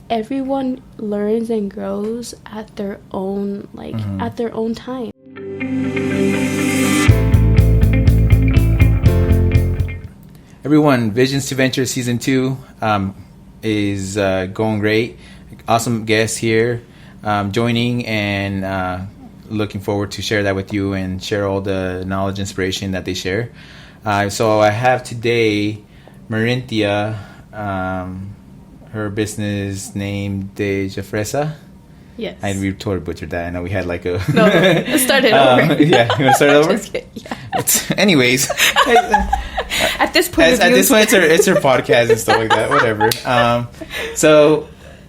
everyone learns and grows at their own, like, at their own time. Everyone, Visions to Venture Season 2 is going great. Awesome guests here joining, and looking forward to share that with you and share all the knowledge, inspiration that they share. So I have today Marintia, her business name DejahFresa. Yes. We totally butchered that. I know we had like a... No, let's start it over. Yeah, you want to start it over? Just kidding. Yeah. Anyways. At this point, it's her podcast and stuff like that. Whatever. So,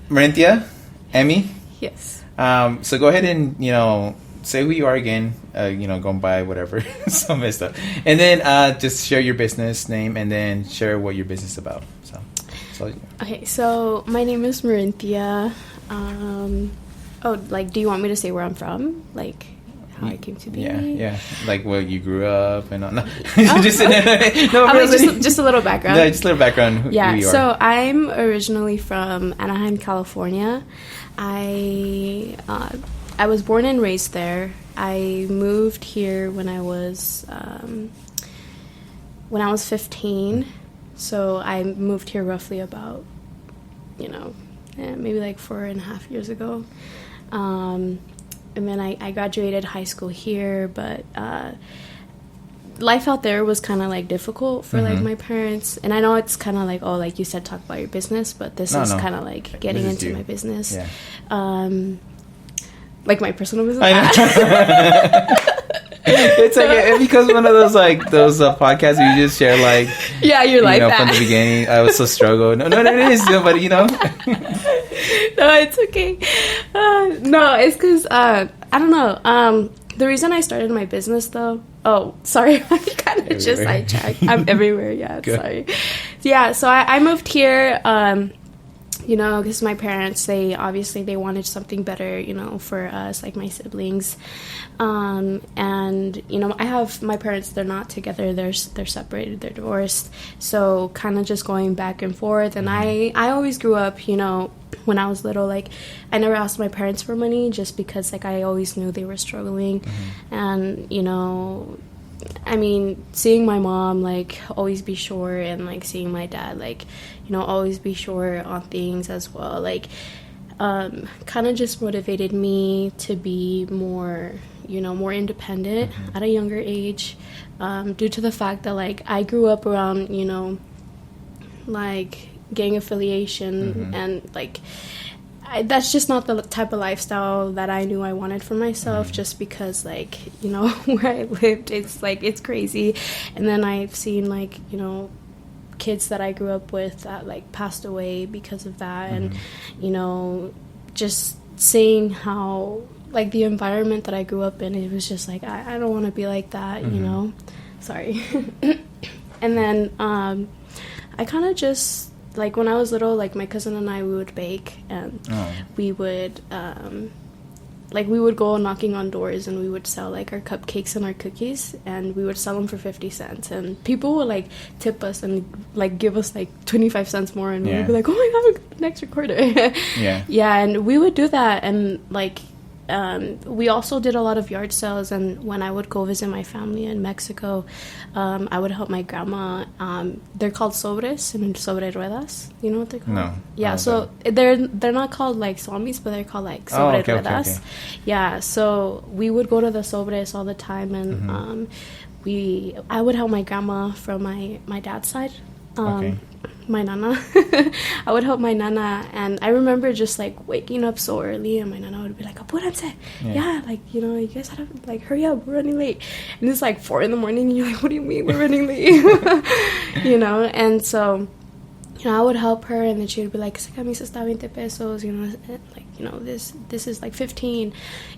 Marintia, Emi. Yes. So go ahead and say who you are again. Going by whatever. So messed up. And then just share your business name and then share what your business is about. So. Okay. So my name is Marintia. Do you want me to say where I'm from? Like how I came to be? Yeah. Like where you grew up and all. No. Just a little background. Yeah, just a little background. Who you are. So I'm originally from Anaheim, California. I was born and raised there. I moved here when I was 15. So I moved here roughly about, maybe like 4.5 years ago. And then I graduated high school here, but life out there was kind of like difficult for like my parents. And I know it's kind of like, oh, like you said, talk about your business, but this is kind of like getting into my business. Yeah. Like my personal business. I know. It's like it becomes one of those podcasts where you just share like you're like that from the beginning. I was so struggled. No, it is, but No, it's okay. No, it's because I don't know. The reason I started my business, though. Oh, sorry, I kind of just sidetracked. I'm everywhere. Yeah, sorry. Yeah, so I moved here. Because my parents, they wanted something better, for us, like my siblings. And, I have my parents, they're not together, they're separated, they're divorced. So kind of just going back and forth. And I always grew up, when I was little, like, I never asked my parents for money just because, like, I always knew they were struggling. And, seeing my mom, like, always be sure, and, like, seeing my dad, like, always be sure on things as well, like, kind of just motivated me to be more, more independent at a younger age, due to the fact that, like, I grew up around, like, gang affiliation, and, like, that's just not the type of lifestyle that I knew I wanted for myself, just because, like, where I lived, it's, like, it's crazy. And then I've seen, like, kids that I grew up with that, like, passed away because of that. And, just seeing how, like, the environment that I grew up in, it was just, like, I don't want to be like that, Sorry. And then I kind of just... Like, when I was little, like, my cousin and I, we would bake, and we would, we would go knocking on doors, and we would sell, like, our cupcakes and our cookies, and we would sell them for 50 cents, and people would, like, tip us and, like, give us, like, 25 cents more, and we would be like, oh my god, next recorder. Yeah, and we would do that, and, like, we also did a lot of yard sales, and when I would go visit my family in Mexico, I would help my grandma. They're called sobres and sobre ruedas. You know what they're called? No. Yeah, so they're not called like zombies, but they're called like sobre ruedas. Okay. Yeah, so we would go to the sobres all the time, and I would help my grandma from my dad's side. My nana. I would help my nana, and I remember just like waking up so early, and my nana would be like, apúrense. Yeah, like, you guys have to, like, hurry up, we're running late. And it's like 4 a.m, and you're like, what do you mean we're running late? And so, I would help her, and then she would be like, esa camisa está 20 pesos, this is like 15.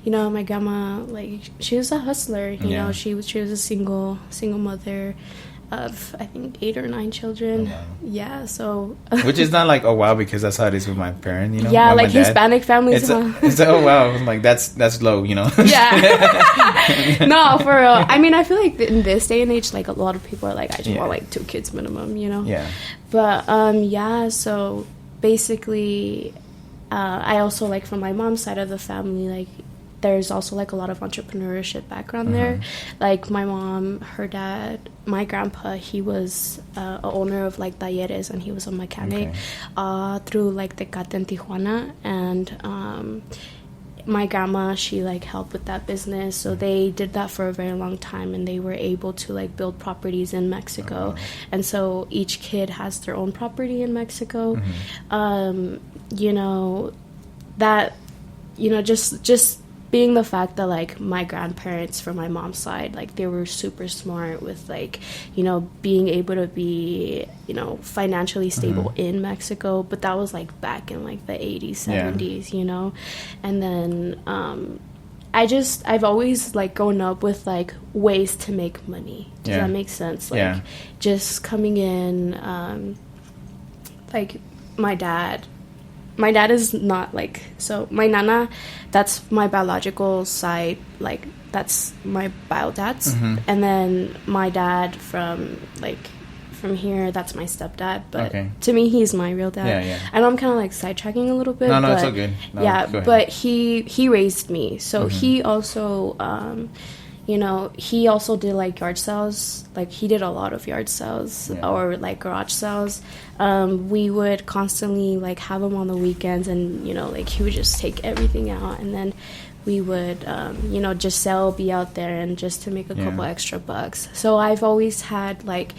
My grandma, like, she was a hustler, she was a single mother of, I think, 8 or 9 children. Oh, wow. Yeah, so which is not like, oh wow, because that's how it is with my parent, yeah, like Hispanic families. It's oh wow, I'm like, that's low, Yeah. No, for real. I mean, I feel like in this day and age, like, a lot of people are like, I just want like 2 kids minimum, Yeah. But yeah, so basically I also, like, from my mom's side of the family, like, there's also, like, a lot of entrepreneurship background there. Like, my mom, her dad, my grandpa, he was a owner of, like, talleres, and he was a mechanic through, like, Tecate in Tijuana. And my grandma, she, like, helped with that business. So they did that for a very long time, and they were able to, like, build properties in Mexico. And so each kid has their own property in Mexico. You know, that, you know, just being the fact that, like, my grandparents from my mom's side, like, they were super smart with, like, you know, being able to be, you know, financially stable in Mexico. But that was, like, back in, like, the 80s, 70s, you know. And then I've always, like, grown up with, like, ways to make money. Does that make sense? Like, just coming in, like, my dad is not, like, so my nana, that's my biological side, like, that's my bio dad's. And then my dad from here, that's my stepdad. But to me, he's my real dad. I know I'm kind of, like, sidetracking a little bit. No, but it's all good. No, but he raised me. So he also, you know, he also did, like, yard sales. Like, he did a lot of yard sales or, like, garage sales. We would constantly, like, have him on the weekends, and, you know, like, he would just take everything out, and then we would, you know, just be out there and just to make a couple extra bucks. So I've always had, like,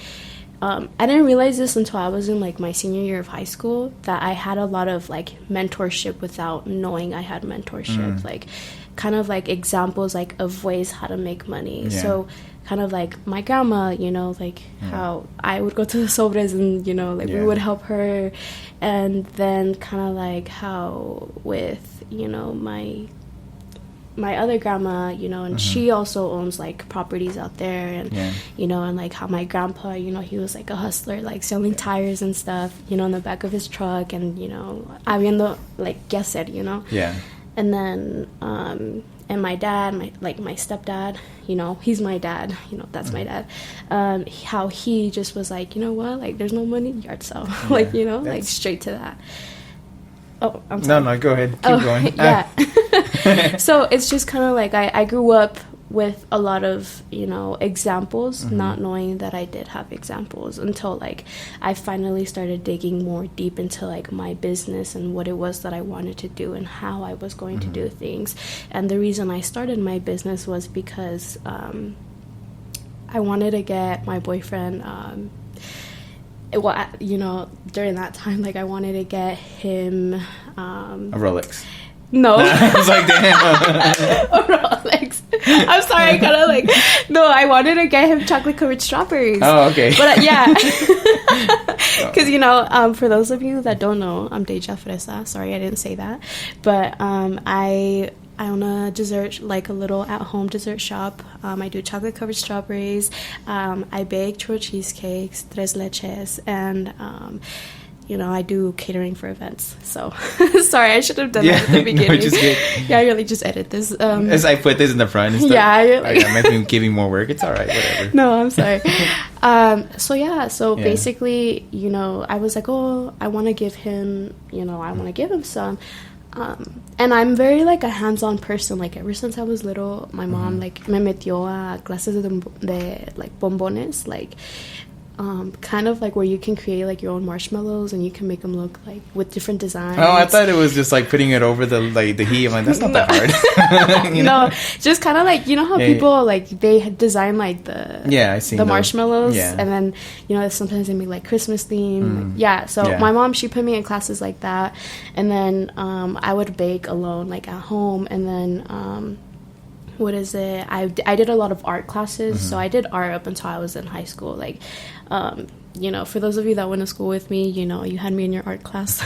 I didn't realize this until I was in, like, my senior year of high school, that I had a lot of, like, mentorship without knowing I had mentorship. Like, kind of, like, examples, like, of ways how to make money. So kind of like my grandma, you know, like how I would go to the sobres and, you know, like we would help her. And then kind of like how with, you know, my other grandma, you know, and she also owns, like, properties out there, and you know, and like how my grandpa, you know, he was like a hustler, like selling tires and stuff, you know, in the back of his truck, and, you know, habiendo, like, que hacer, you know. And then and my dad, my stepdad, you know, he's my dad, you know, that's my dad. How he just was like, you know what, like, there's no money, yard sale, like, you know, like, straight to that. Oh, I'm sorry. No, go ahead. Keep going. Yeah. So it's just kind of like I grew up with a lot of, you know, examples, not knowing that I did have examples until, like, I finally started digging more deep into, like, my business and what it was that I wanted to do and how I was going to do things. And the reason I started my business was because I wanted to get my boyfriend well, you know, during that time, like, I wanted to get him a Rolex. No. I was like, damn. A Rolex. I'm sorry, I kind of like, no, I wanted to get him chocolate covered strawberries. Oh, okay. But yeah, because, you know, for those of you that don't know, I'm DejahFresa. Sorry, I didn't say that. But I own a dessert, like a little at-home dessert shop. I do chocolate covered strawberries. I bake churro cheesecakes, tres leches, and you know, I do catering for events. So, sorry, I should have done that at the beginning. No, just good. Yeah, I really just edit this. As I put this in the front and stuff. Yeah. Like, I might be giving more work. It's all right, whatever. No, I'm sorry. So basically, you know, I was like, oh, I want to give him, you know, some. And I'm very, like, a hands-on person. Like, ever since I was little, my mom, like, me metió a clases de like, bombones, like, kind of like where you can create, like, your own marshmallows and you can make them look, like, with different designs. Oh, I thought it was just, like, putting it over the heat. I'm like, that's not that hard. You know? No, just kind of like, you know how people, like, they design, like, the marshmallows, and then, you know, sometimes they make, like, Christmas theme. My mom, she put me in classes like that, and then I would bake alone, like, at home, and then what is it? I did a lot of art classes, so I did art up until I was in high school. Like, you know, for those of you that went to school with me, you know, you had me in your art class.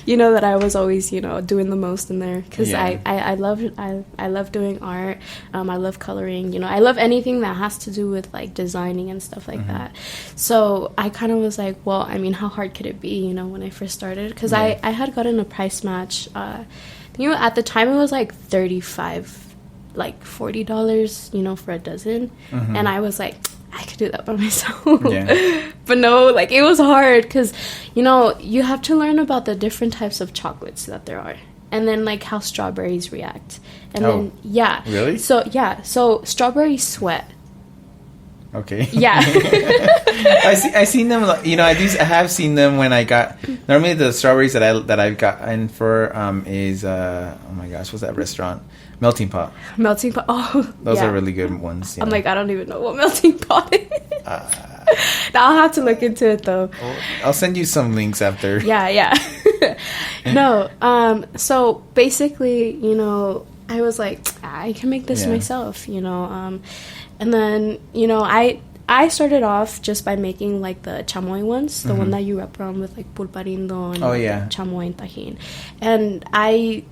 You know that I was always, you know, doing the most in there because I love doing art. I love coloring. You know, I love anything that has to do with, like, designing and stuff like that. So I kind of was like, well, I mean, how hard could it be? You know, when I first started, because I had gotten a price match. You know, at the time it was like $35, like $40, you know, for a dozen, and I was like, I could do that by myself. But no, like, it was hard because, you know, you have to learn about the different types of chocolates that there are. And then, like, how strawberries react. And then, yeah. Really? So strawberries sweat. Okay. Yeah. I seen them, you know, I have seen them when I got, normally the strawberries that I've gotten for is oh my gosh, what's that restaurant? Melting Pot. Melting Pot. Oh, those are really good ones. I'm like, I don't even know what Melting Pot is. I'll have to look into it though. I'll send you some links after. Yeah. No. So basically, you know, I was like, I can make this myself, you know. And then, you know, I started off just by making, like, the chamoy ones, the one that you wrap around with, like, pulparindo and chamoy and tajin. And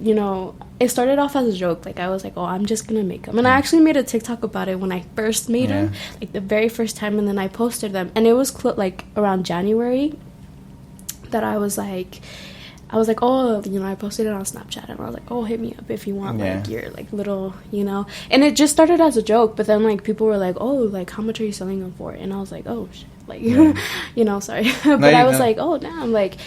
you know, it started off as a joke. Like, I was like, oh, I'm just going to make them. And I actually made a TikTok about it when I first made them, like, the very first time. And then I posted them. And it was, like, around January that I was like, oh, you know, I posted it on Snapchat, and I was like, oh, hit me up if you want, like, your, like, little, you know. And it just started as a joke, but then, like, people were like, oh, like, how much are you selling them for? And I was like, oh, shit. Like, you know, sorry. But I was like, oh, damn, like,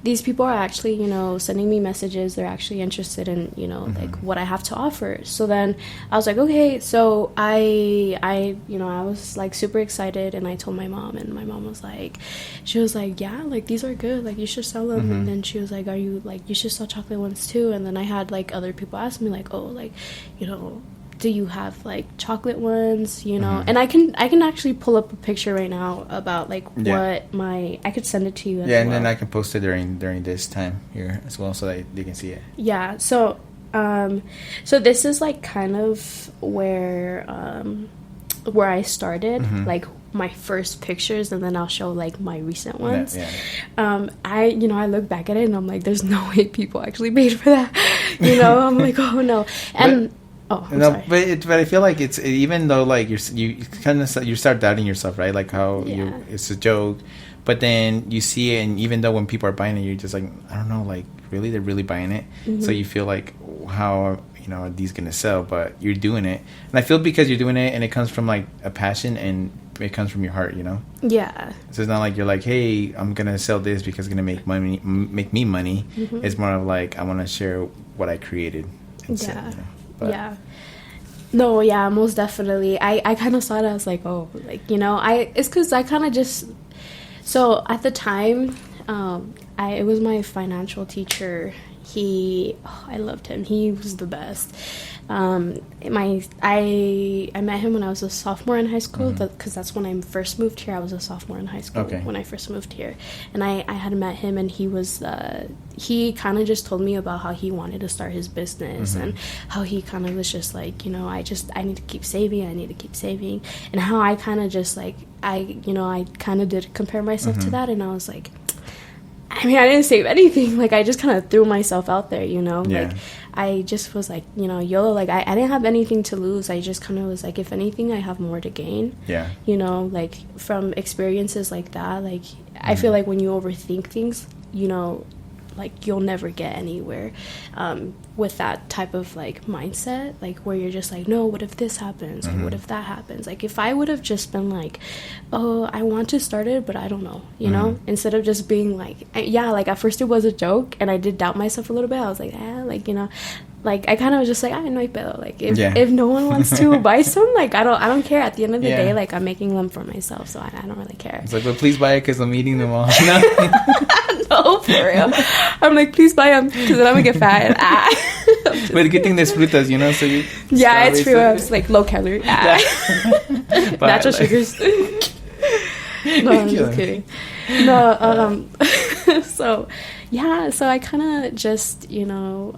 these people are actually, you know, sending me messages. They're actually interested in, you know, like, what I have to offer. So then I was like, okay. So I you know, I was, like, super excited, and I told my mom, and my mom was like, she was like, yeah, like, these are good. Like, you should sell them. And then she was like, are you, like, you should sell chocolate ones too. And then I had, like, other people ask me, like, oh, like, you know, do you have, like, chocolate ones, you know? And I can actually pull up a picture right now about, like, what I could send it to you as well. And then I can post it during this time here as well, so that they can see it. Yeah, so this is, like, kind of where I started, like, my first pictures, and then I'll show, like, my recent ones. I look back at it, and I'm like, there's no way people actually paid for that. You know, I'm like, oh no. And sorry. But I feel like it's, even though, like, you start doubting yourself, right? Like, how it's a joke, but then you see it, and even though when people are buying it, you're just like, I don't know, like, really, they're really buying it. So you feel like, how, you know, are these gonna sell? But you're doing it, and I feel because you're doing it, and it comes from, like, a passion, and it comes from your heart, you know. So it's not like you're like, hey, I'm gonna sell this because it's gonna make me money. It's more of like, I want to share what I created and sell, you know? No, most definitely. I kind of saw it as like, oh, like, you know, it's because I kind of just, so at the time, it was my financial teacher. I loved him. He was the best. I met him when I was a sophomore in high school, because that's when I first moved here. I was a sophomore in high school when I first moved here, and I had met him, and he kind of just told me about how he wanted to start his business, and how he kind of was just like, you know, I need to keep saving, and how I kind of just like, I kind of did compare myself to that, and I was like, I mean, I didn't save anything. Like, I just kind of threw myself out there, you know? Like, I just was like, you know, YOLO. Like, I didn't have anything to lose. I just kind of was like, if anything, I have more to gain. You know, like, from experiences like that, like, I feel like when you overthink things, you know, like, you'll never get anywhere with that type of, like, mindset, like, where you're just like, no, what if this happens? Like, what if that happens? Like, if I would have just been like, oh, I want to start it, but I don't know, you know, instead of just being like, like, at first it was a joke, and I did doubt myself a little bit. I was like, like, you know, like, I kind of was just like, I know pedo. Like, if no one wants to buy some, like, I don't care. At the end of the day, like, I'm making them for myself, so I don't really care. It's like, but please buy it because I'm eating them all. No, for real. I'm like, please buy them because then I'm gonna get fat. But the good thing there's frutas, you know, so you. Yeah, it's true. It's like low calorie. Natural sugars. No, I'm just kidding. No, so I kind of just, you know,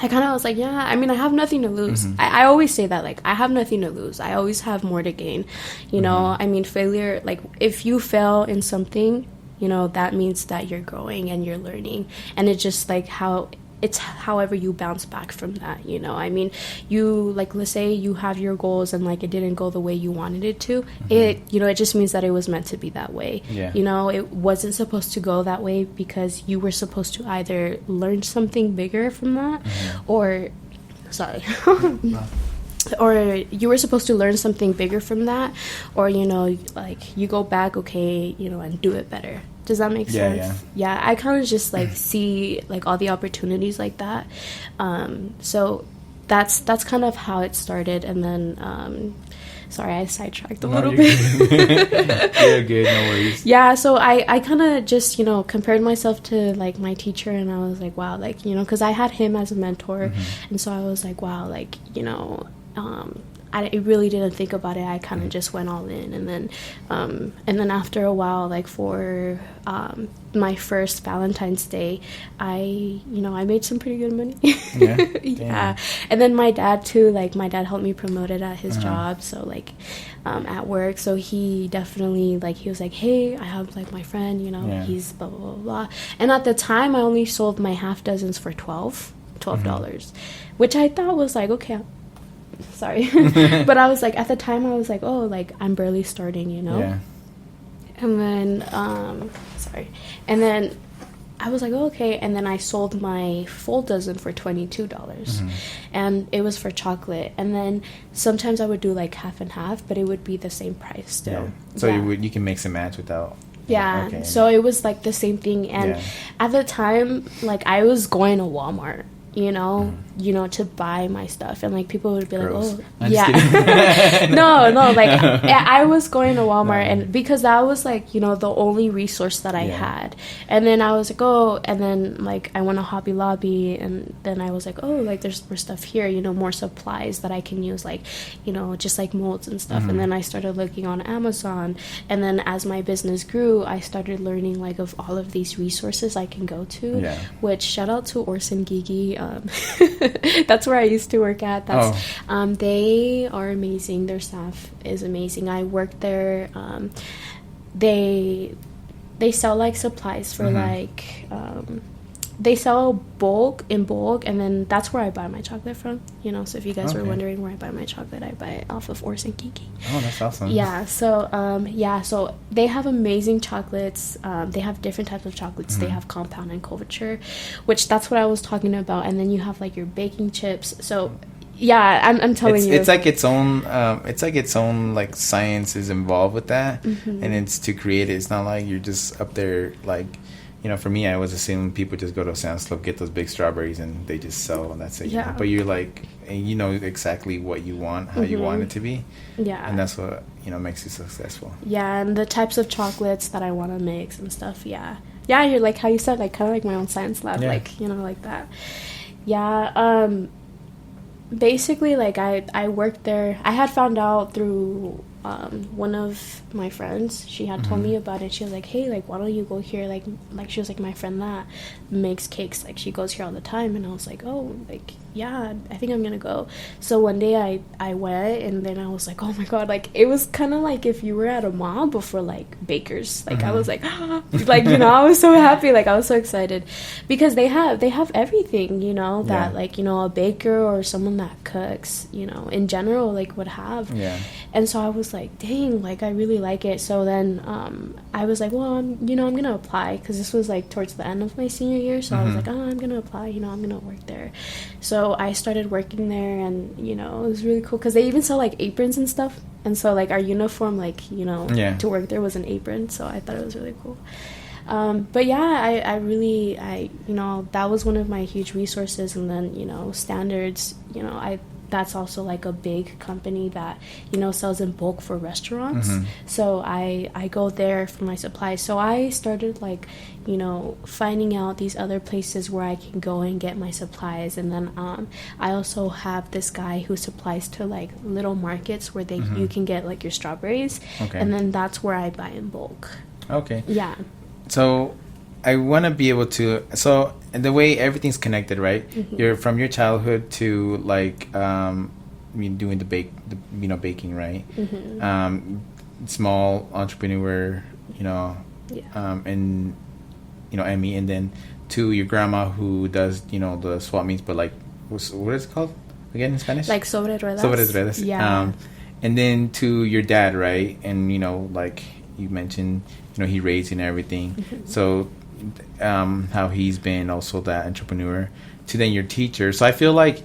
I kind of was like, yeah, I mean, I have nothing to lose. I always say that, like, I have nothing to lose. I always have more to gain. You know, I mean, failure, like, if you fail in something, you know, that means that you're growing and you're learning. And it's just like however you bounce back from that, you know. I mean, you, like, let's say you have your goals and, like, it didn't go the way you wanted it to. It, you know, it just means that it was meant to be that way. You know, it wasn't supposed to go that way because you were supposed to either learn something bigger from that or or you were supposed to learn something bigger from that, or like you go back, okay, and do it better. Does that make sense? Yeah, I kind of just like see like all the opportunities like that. So that's kind of how it started. And then sorry, I sidetracked a little bit. You're good, no worries. Yeah, so I kind of just, compared myself to, like, my teacher, and I was like, wow, like, because I had him as a mentor, and so I was like, wow, like, I really didn't think about it. I kind of just went all in, and then after a while, like, for my first Valentine's Day, I made some pretty good money. Yeah. And then my dad too, like, my dad helped me promote it at his job, so like at work. So he definitely, like, he was like, hey, I have like my friend, he's blah blah blah blah. And at the time, I only sold my half dozens for $12, which I thought was like, okay, sorry. But I was like, at the time I was like, oh, like, I'm barely starting, Yeah. And then and then I was like, oh, okay. And then I sold my full dozen for $22, and it was for chocolate. And then sometimes I would do like half and half, but it would be the same price still. So you can mix and match without. Yeah. Okay. So it was like the same thing. And at the time, like, I was going to Walmart, to buy my stuff, and like people would be Gross. like, oh, yeah. no, like I was going to Walmart, and because that was like, the only resource that I had. And then I was like, oh, and then like I went to Hobby Lobby, and then I was like, oh, like there's more stuff here, more supplies that I can use, like, just like molds and stuff. And then I started looking on Amazon, and then as my business grew, I started learning like of all of these resources I can go to, which shout out to Orson Gigi. That's where I used to work at. They are amazing. Their staff is amazing. I worked there. They sell like supplies for like they sell in bulk, and then that's where I buy my chocolate from. So if you guys were wondering where I buy my chocolate, I buy it off of Orson Kiki. Oh, that's awesome. Yeah. So so they have amazing chocolates. They have different types of chocolates. They have compound and couverture, which that's what I was talking about. And then you have like your baking chips. So yeah, I'm telling you, it's like its own like science is involved with that, and it's to create it. It's not like you're just up there like. For me, I was assuming people just go to Sam's Club, get those big strawberries, and they just sell, and that's it. Yeah. But you're like, you know exactly what you want, how you want it to be. Yeah. And that's what, makes you successful. Yeah, and the types of chocolates that I want to mix and stuff, yeah. Yeah, you're like, how you said, like, kind of like my own science lab, like, like that. Yeah, basically, like, I worked there. I had found out through one of my friends. She had told me about it. She was like, hey, like, why don't you go here? Like she was like, my friend that makes cakes, like, she goes here all the time. And I was like, oh, like, yeah, I think I'm gonna go. So one day I went, and then I was like, oh my god, like, it was kind of like if you were at a mall before like bakers. Like I was like, like, I was so happy, like I was so excited, because they have everything, that like, a baker or someone that cooks, in general, like, would have. And so I was like, dang, like, I really like it. So then I was like, well, I'm gonna apply, because this was like towards the end of my senior year. So I was like, oh, I'm gonna apply, I'm gonna work there. So I started working there, and it was really cool, because they even sell like aprons and stuff. And so like our uniform, like, to work there was an apron. So I thought it was really cool. But yeah, I really that was one of my huge resources. And then Standards, that's also like a big company that sells in bulk for restaurants. So I go there for my supplies. So I started like finding out these other places where I can go and get my supplies. And then I also have this guy who supplies to like little markets where you can get like your strawberries. And then that's where I buy in bulk. Yeah. So I want to be able to, so the way everything's connected, right? You're from your childhood to like, doing the baking, right? Small entrepreneur, and Emi, and then to your grandma who does, the swap meets, but like, what is it called again in Spanish? Like sobre ruedas. Sobre ruedas. Yeah. And then to your dad, right? And like you mentioned, he raised and everything. So how he's been also that entrepreneur, to then your teacher. So I feel like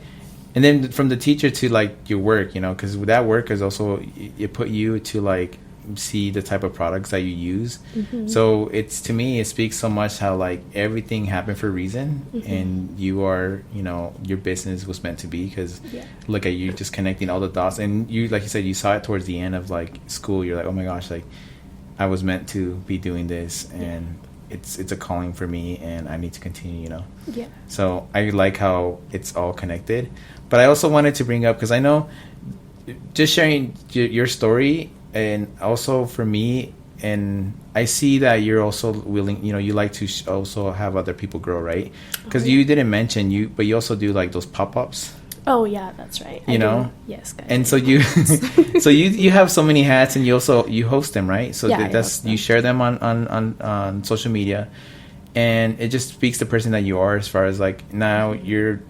And then from the teacher to like your work, because that work is also, it put you to like see the type of products that you use. So it's, to me, it speaks so much how like everything happened for a reason, and you are, your business was meant to be, because look at you just connecting all the dots. And you, like you said, you saw it towards the end of like school. You're like, oh my gosh, like I was meant to be doing this, and it's a calling for me, and I need to continue, So I like how it's all connected. But I also wanted to bring up, because I know just sharing your story, and also for me, and I see that you're also willing, you like to also have other people grow, right? Because you didn't mention but you also do like those pop-ups. Oh yeah, that's right. I do. Yes, guys. And so you, so you have so many hats, and you host them, right? So that's you share them on social media, and it just speaks the person that you are, as far as like now you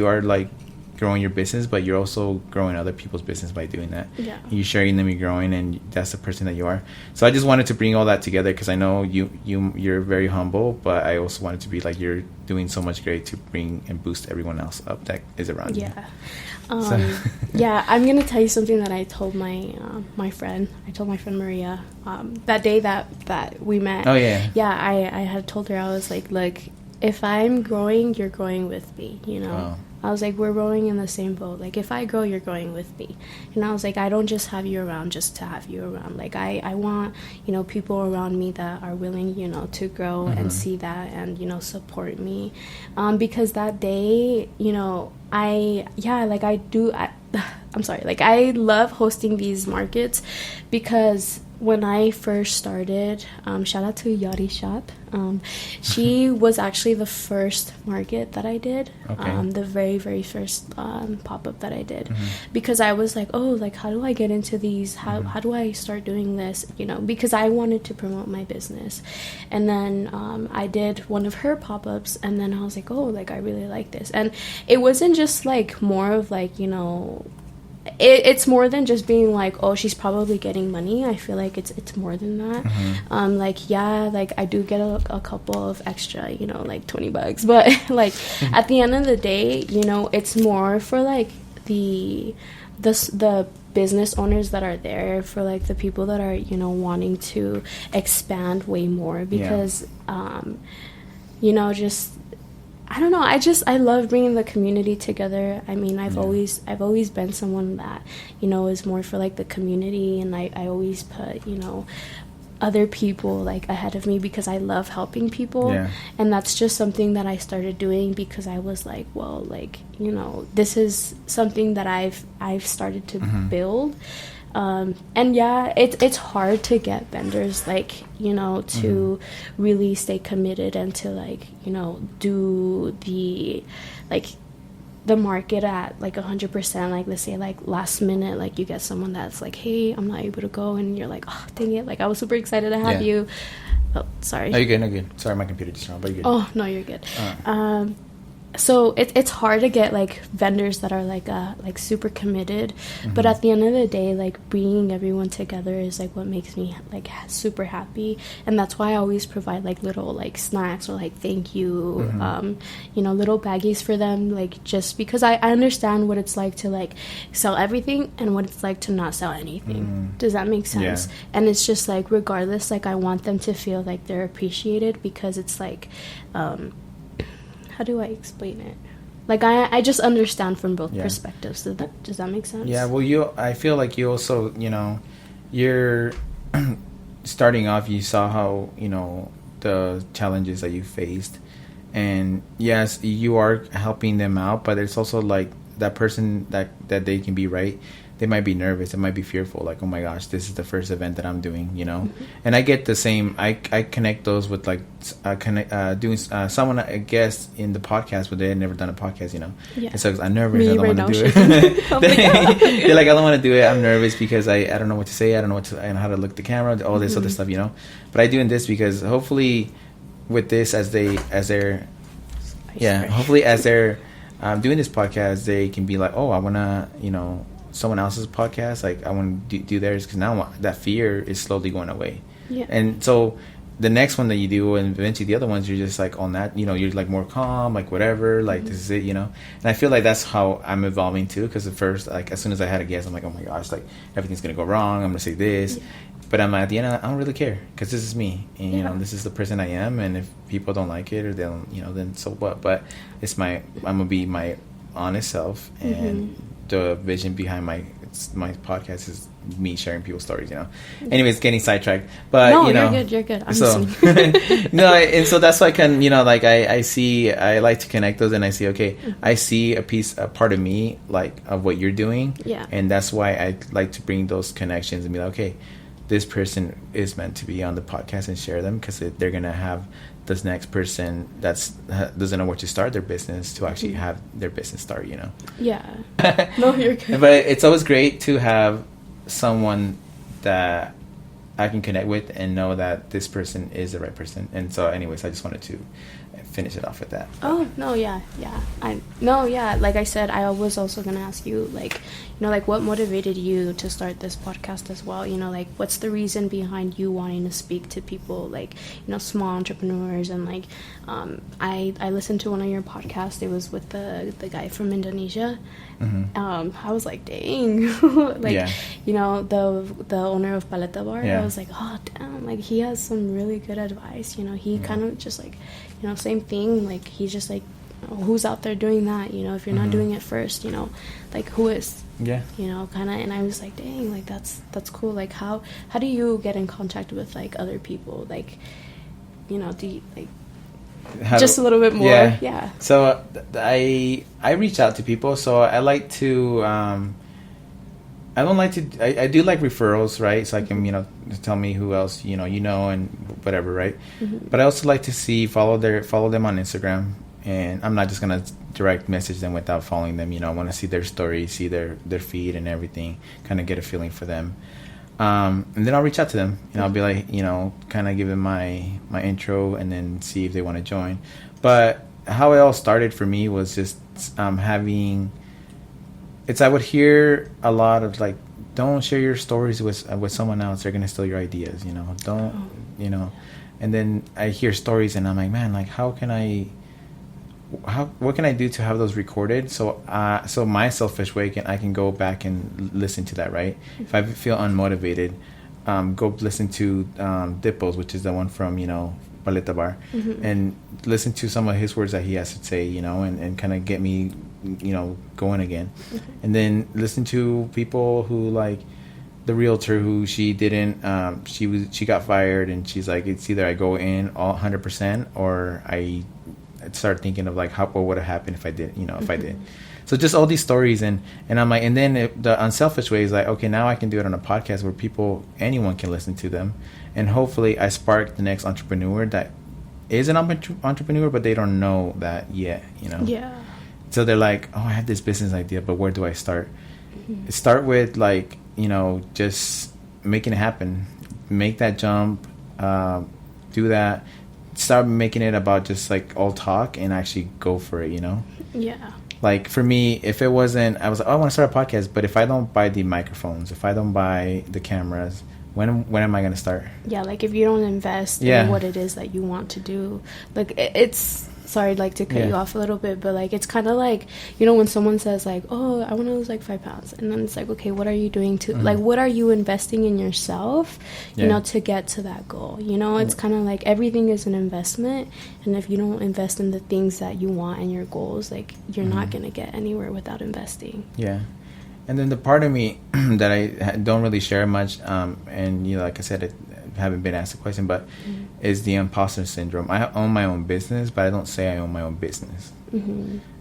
are like growing your business, but you're also growing other people's business by doing that. Yeah. You're sharing them, you're growing, and that's the person that you are. So I just wanted to bring all that together, because I know you're very humble, but I also wanted to be like, you're doing so much great to bring and boost everyone else up that is around you. Yeah, I'm gonna tell you something that I told my friend. I told my friend Maria that day that we met. Oh yeah. Yeah, I had told her, I was like, look, if I'm growing, you're growing with me. Oh. I was like, we're rowing in the same boat. Like, if I grow, you're growing with me. And I was like, I don't just have you around just to have you around. Like, I want, people around me that are willing, to grow and see that and, support me. Because that day, I'm sorry. Like, I love hosting these markets, because when I first started, shout out to Yari Shop. She was actually the first market that I did. Okay. The very, very first pop-up that I did. Because I was like, oh, like, how do I get into these? How do I start doing this? Because I wanted to promote my business. And then I did one of her pop-ups, and then I was like, oh, like, I really like this. And it wasn't just like more of like, it's more than just being like, oh, she's probably getting money. I feel like it's more than that. Like I do get a couple of extra, like $20, but like at the end of the day, it's more for like the business owners that are there, for like the people that are wanting to expand way more, because just, I don't know. I love bringing the community together. I mean, I've always been someone that, is more for like the community, and I always put, other people like ahead of me, because I love helping people. And that's just something that I started doing, because I was like, well, like, this is something that I've started to build. And it's hard to get vendors, like, to really stay committed and to like, do the market at like 100%. Like, let's say like last minute, like you get someone that's like, hey, I'm not able to go, and you're like, oh, dang it, like I was super excited to have you. Oh, sorry. Are you good? No, good. Sorry, my computer just went, but you're good. Oh, no, you're good. So it's hard to get like vendors that are like super committed, but at the end of the day, like bringing everyone together is like what makes me like super happy. And that's why I always provide like little like snacks or like thank you, little baggies for them, like just because I understand what it's like to like sell everything and what it's like to not sell anything. Does that make sense? And it's just like, regardless, like I want them to feel like they're appreciated, because it's like how do I explain it? Like, I just understand from both perspectives. Does that make sense? Yeah, well, I feel like you also, you're starting off, you saw how, the challenges that you faced. And yes, you are helping them out, but it's also like that person that they can be, right? They might be nervous, they might be fearful, like, oh my gosh, this is the first event that I'm doing, And I get the same. I connect those with like doing someone, I guess, in the podcast, but they had never done a podcast, Yeah. And so I'm nervous. I don't want to do it. Oh they're like, I don't want to do it. I'm nervous because I don't know what to say. I don't know how to look at the camera. All this other stuff, But I doing this because hopefully, with this hopefully as they're doing this podcast, they can be like, oh, I want to, someone else's podcast, like I want to do theirs, because now that fear is slowly going away. And so the next one that you do, and eventually the other ones, you're just like on that, you're like more calm, like whatever, like this is it, and I feel like that's how I'm evolving too, because at first, like as soon as I had a guest, I'm like, oh my gosh, like everything's gonna go wrong, I'm gonna say this, but I'm at the end, I don't really care, because this is me, and this is the person I am, and if people don't like it or they don't, then so what, but I'm gonna be my honest self, and the vision behind my podcast is me sharing people's stories, Anyways, getting sidetracked, but no, you're good. I'm so no, and so that's why I can, like I like to connect those, and I see, okay, I see a part of me, like of what you're doing, and that's why I like to bring those connections and be like, okay, this person is meant to be on the podcast and share them, because they're gonna have this next person doesn't know where to start their business to actually have their business start, Yeah. No, you're good. But it's always great to have someone that I can connect with and know that this person is the right person. And so anyways, I just wanted to finish it off with that. Oh, no, yeah. Like I said, I was also going to ask you, like, like what motivated you to start this podcast as well? Like what's the reason behind you wanting to speak to people, like, small entrepreneurs? And like, I listened to one of your podcasts. It was with the guy from Indonesia. I was like, dang, like, the owner of Paleta Bar. I was like, oh damn, like he has some really good advice. He kind of just like, same thing. Like he's just like, who's out there doing that? If you're not doing it first, like who is? Yeah. Kind of. And I was like, dang, like that's cool. Like how do you get in contact with like other people? Like, do you like just a little bit more? Yeah. So I reach out to people. So I like to I don't like to I do like referrals, right? So I can tell me who else and whatever, right? But I also like to follow them on Instagram, and I'm not just gonna direct message them without following them. I want to see their story, see their feed and everything, kind of get a feeling for them. And then I'll reach out to them, and I'll be like, kind of give them my intro, and then see if they want to join. But how it all started for me was just I would hear a lot of like, don't share your stories with someone else. They're gonna steal your ideas, Don't, And then I hear stories, and I'm like, man, like what can I do to have those recorded? So my selfish way I can go back and listen to that, right? If I feel unmotivated, go listen to Dippos, which is the one from Paleta Bar, and listen to some of his words that he has to say, and kind of get me going again. And then listen to people who, like the realtor who she didn't she got fired, and she's like, it's either I go in all 100% or I start thinking of like what would have happened if I did, if I did. So just all these stories, and I'm like, and then the unselfish way is like, okay, now I can do it on a podcast where anyone can listen to them, and hopefully I spark the next entrepreneur that is an entrepreneur, but they don't know that yet, Yeah. So they're like, oh, I have this business idea, but where do I start? Start with like, just making it happen, make that jump, do that. Start making it about just like all talk and actually go for it, Yeah. Like for me, if it wasn't, I was like, oh, I want to start a podcast, but if I don't buy the microphones, if I don't buy the cameras, when am I going to start? Yeah, like if you don't invest in what it is that you want to do, like it's, sorry, like to cut you off a little bit, but like it's kind of like, when someone says like, oh, I want to lose like 5 pounds, and then it's like, okay, what are you doing to like, what are you investing in yourself, to get to that goal? It's kind of like everything is an investment, and if you don't invest in the things that you want and your goals, like you're not gonna get anywhere without investing. And then the part of me that I don't really share much, and like I said, I haven't been asked a question, but is the imposter syndrome. I own my own business, but I don't say I own my own business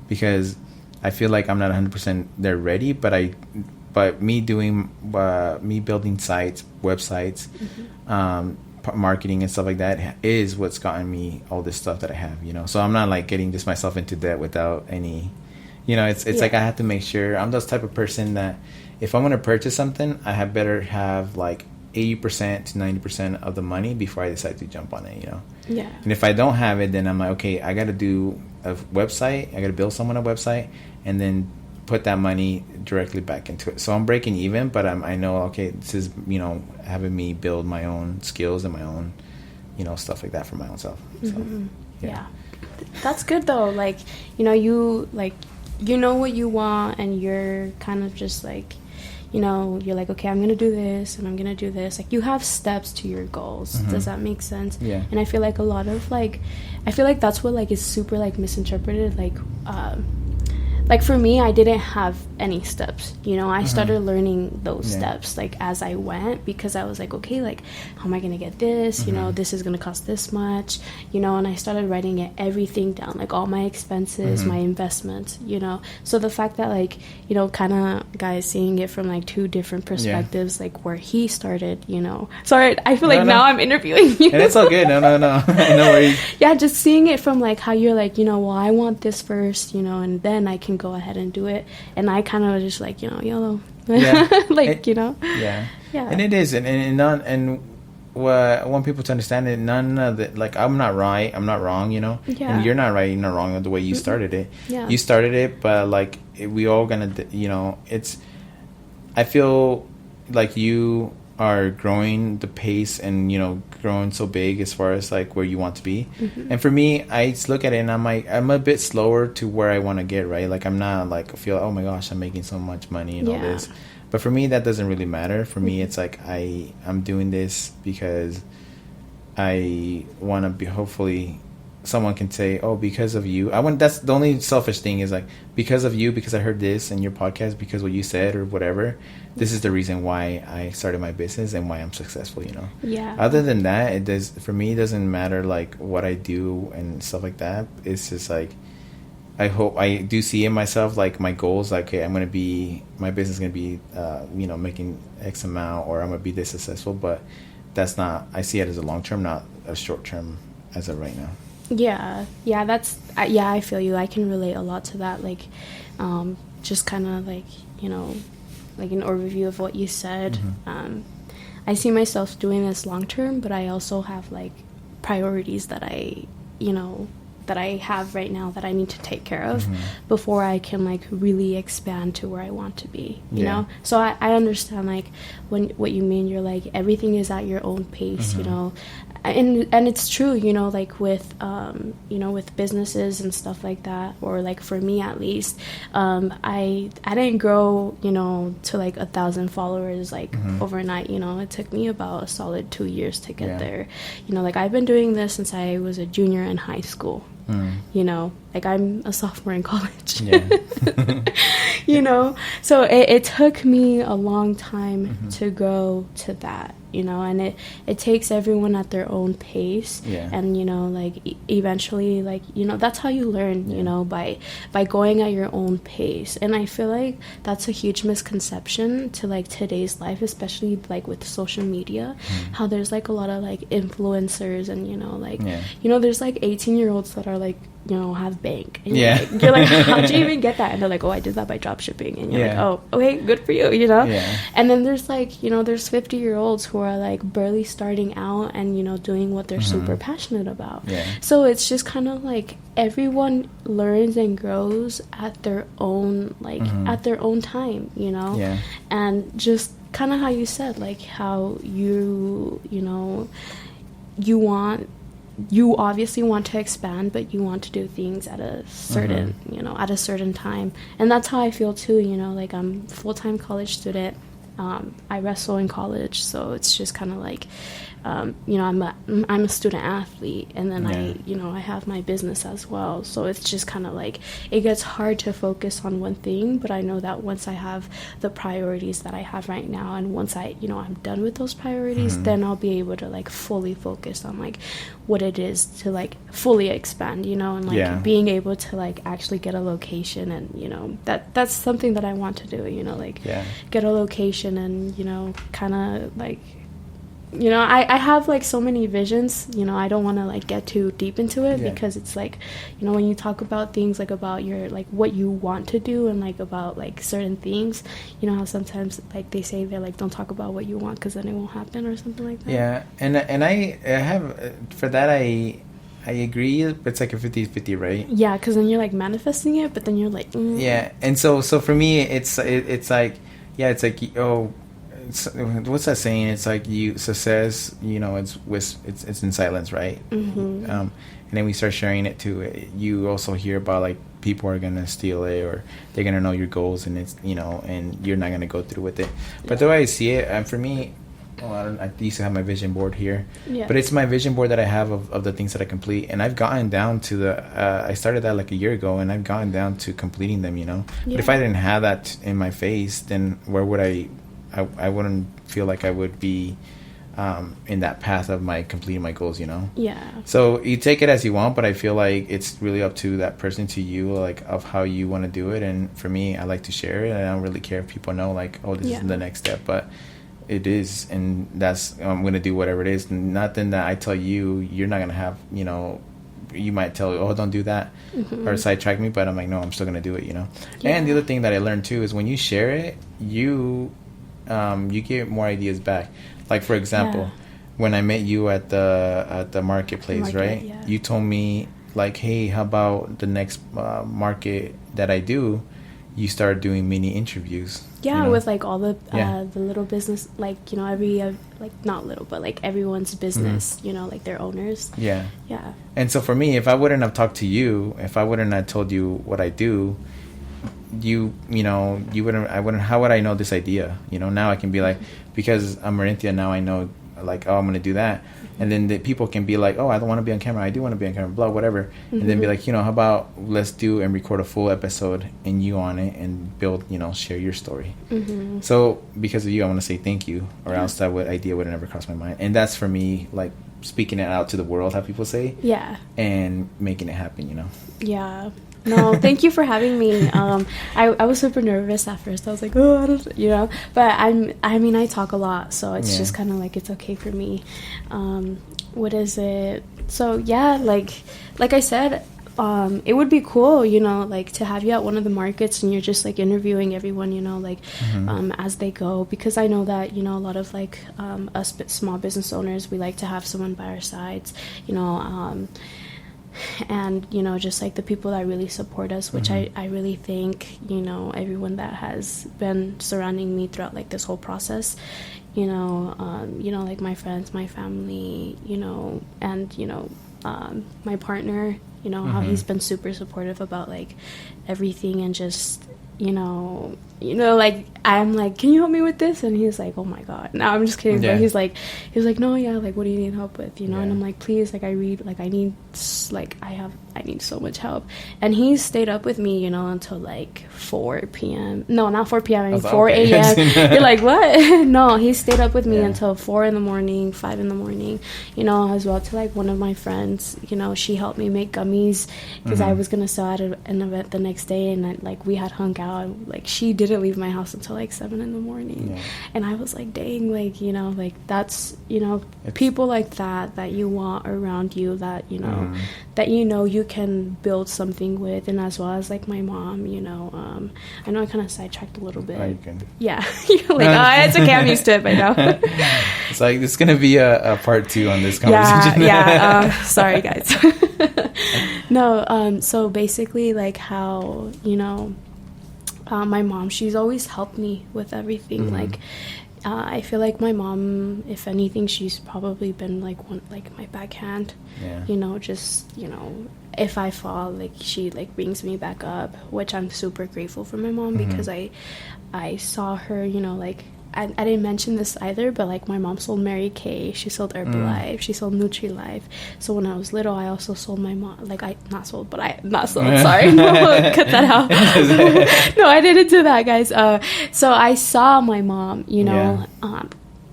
because I feel like I'm not 100% there ready. But me building sites, websites, marketing and stuff like that is what's gotten me all this stuff that I have. So I'm not like getting just myself into debt without any. It's like I have to make sure. I'm this type of person that if I'm going to purchase something, I better have like 80% to 90% of the money before I decide to jump on it, Yeah. And if I don't have it, then I'm like, okay, I got to do a website. I got to build someone a website and then put that money directly back into it. So I'm breaking even, but I know, okay, this is, having me build my own skills and my own stuff like that for my own self. So, yeah. That's good though. Like, you know what you want, and you're kind of just like, you're like, okay, I'm gonna do this and I'm gonna do this. Like, you have steps to your goals. Does that make sense? Yeah. And I feel like a lot of like, I feel like that's what like is super like misinterpreted. Like for me, I didn't have any steps, I started learning those steps like as I went, because I was like, okay, like how am I gonna get this, this is gonna cost this much, and I started writing everything down, like all my expenses, my investments, so the fact that like, kind of guys seeing it from like two different perspectives, like where he started, sorry, I feel like now I'm interviewing you, and it's all good. No no worries. Yeah, just seeing it from like how you're like, well, I want this first, and then I can go ahead and do it, and I kind of just like, YOLO. Like, yeah and it is, and what I want people to understand it, none of it, like I'm not right, I'm not wrong, and you're not right, you're not wrong the way you started it. You started it, but like we all gonna, it's, I feel like you are growing the pace and growing so big as far as like where you want to be. And for me, I just look at it and I'm like, I'm a bit slower to where I want to get, right? Like I'm not like feel, oh my gosh, I'm making so much money and all this, but for me that doesn't really matter. For me it's like I'm doing this because I want to be, hopefully someone can say, oh, because of you, that's the only selfish thing, is like, because of you, because I heard this in your podcast, because what you said or whatever, this is the reason why I started my business and why I'm successful, Other than that, for me, it doesn't matter like what I do and stuff like that. It's just like, I hope I do see in myself like my goals, like, okay, my business is going to be, making X amount, or I'm going to be this successful, but that's not, I see it as a long term, not a short term as of right now. I feel you. I can relate a lot to that. Like, just kind of like, like an overview of what you said. I see myself doing this long term, but I also have like priorities that that I have right now that I need to take care of before I can like really expand to where I want to be, you know? So I understand like what you mean. You're like, everything is at your own pace, and it's true, like with with businesses and stuff like that, or like for me at least, I didn't grow to like 1,000 followers like overnight. It took me about a solid 2 years to get there. Like I've been doing this since I was a junior in high school. Like I'm a sophomore in college. So it took me a long time to go to that, and it takes everyone at their own pace. And like eventually, like that's how you learn, by going at your own pace. And I feel like that's a huge misconception to like today's life, especially like with social media, how there's like a lot of like influencers and there's like 18-year-olds that are like have bank, and you're like how'd you even get that? And they're like, oh, I did that by drop shipping. And you're like, oh, okay, good for you, And then there's like there's 50-year-olds who are like barely starting out and doing what they're super passionate about. So it's just kind of like everyone learns and grows at their own at their own time, and just kind of how you said, like how you obviously want to expand, but you want to do things at a certain, at a certain time. And that's how I feel too, like I'm a full-time college student. I wrestle in college, so it's just kind of like, I'm a student athlete, and then I have my business as well. So it's just kind of like, it gets hard to focus on one thing, but I know that once I have the priorities that I have right now, and once I'm done with those priorities, then I'll be able to like fully focus on like what it is to like fully expand, and like being able to like actually get a location, and that's something that I want to do, like get a location and kind of like I have like so many visions, I don't want to like get too deep into it, because it's like when you talk about things like about your like what you want to do and like about like certain things, how sometimes like they say they're like, don't talk about what you want because then it won't happen or something like that. And I have for that I agree, but it's like a 50-50, right? Yeah, because then you're like manifesting it, but then you're like and so for me it's like it's like, oh, what's that saying? It's like success, it's in silence, right? And then we start sharing it too. You also hear about like people are gonna steal it, or they're gonna know your goals, and it's and you're not gonna go through with it. But the way I see it, and for me, I used to have my vision board here, but it's my vision board that I have of the things that I complete, and I've gotten down to I started that like a year ago, and I've gotten down to completing them, But if I didn't have that in my face, then where would I wouldn't feel like I would be in that path of completing my goals, So you take it as you want, but I feel like it's really up to that person, to you, like of how you want to do it. And for me, I like to share it, and I don't really care if people know like, oh, this is the next step, but it is, and that's, I'm going to do whatever it is. Nothing that I tell you, you're not going to have, you might tell, oh, don't do that, or sidetrack me, but I'm like, no, I'm still going to do it, And the other thing that I learned too is when you share it, you get more ideas back. Like, for example, when I met you at the marketplace, right? Yeah. You told me like, hey, how about the next market that I do, you start doing mini interviews. Yeah, with like all the little business, like, every like not little, but like everyone's business, like their owners. Yeah. And so for me, if I wouldn't have talked to you, if I wouldn't have told you what I do, you wouldn't, how would I know this idea? Now I can be like, because I'm Marinthia, now I know like, oh, I'm going to do that. And then the people can be like, oh, I don't want to be on camera, I do want to be on camera, blah, whatever. And then be like, how about let's do and record a full episode and you on it and build, share your story. So because of you, I want to say thank you, or else that idea would have never crossed my mind. And that's for me, like speaking it out to the world, how people say, and making it happen, Yeah. No, thank you for having me. I was super nervous at first. I was like, oh, I don't, but I talk a lot, so it's just kind of like, it's okay for me. What is it? So yeah, like I said, it would be cool, like to have you at one of the markets and you're just like interviewing everyone, as they go, because I know that, a lot of like us small business owners, we like to have someone by our sides, and just like the people that really support us, which I really thank everyone that has been surrounding me throughout like this whole process, like my friends, my family, and my partner, how he's been super supportive about like everything, and just like I'm like, can you help me with this? And he's like, oh my god, no, I'm just kidding. But he's like no, like, what do you need help with, and I'm like, please, like I read, like I need so much help. And he stayed up with me, until like 4 p.m. No, not 4 p.m. I mean 4 a.m. You're like, what? No, he stayed up with me until 4 in the morning, 5 in the morning, as well. To like one of my friends, she helped me make gummies because I was gonna sell at an event the next day, and we had hung out. Like, she didn't leave my house until like 7 in the morning, and I was like, dang, like, like that's, people like that you want around you, that that you can build something with. And as well as like my mom, I know I kind of sidetracked a little bit. Yeah. You're like, it's okay, I'm used to it by now. It's like, it's gonna be a part 2 on this conversation. Sorry guys. No, so basically, like how my mom, she's always helped me with everything. Like I feel like my mom, if anything, she's probably been like my backhand. Just if I fall, like she like brings me back up, which I'm super grateful for my mom, because I saw her, like I didn't mention this either, but like my mom sold Mary Kay, she sold Herbalife, she sold Nutri-Life. So when I was little, I also sold my mom, like sorry, no, cut that out. No, I didn't do that, guys. So I saw my mom,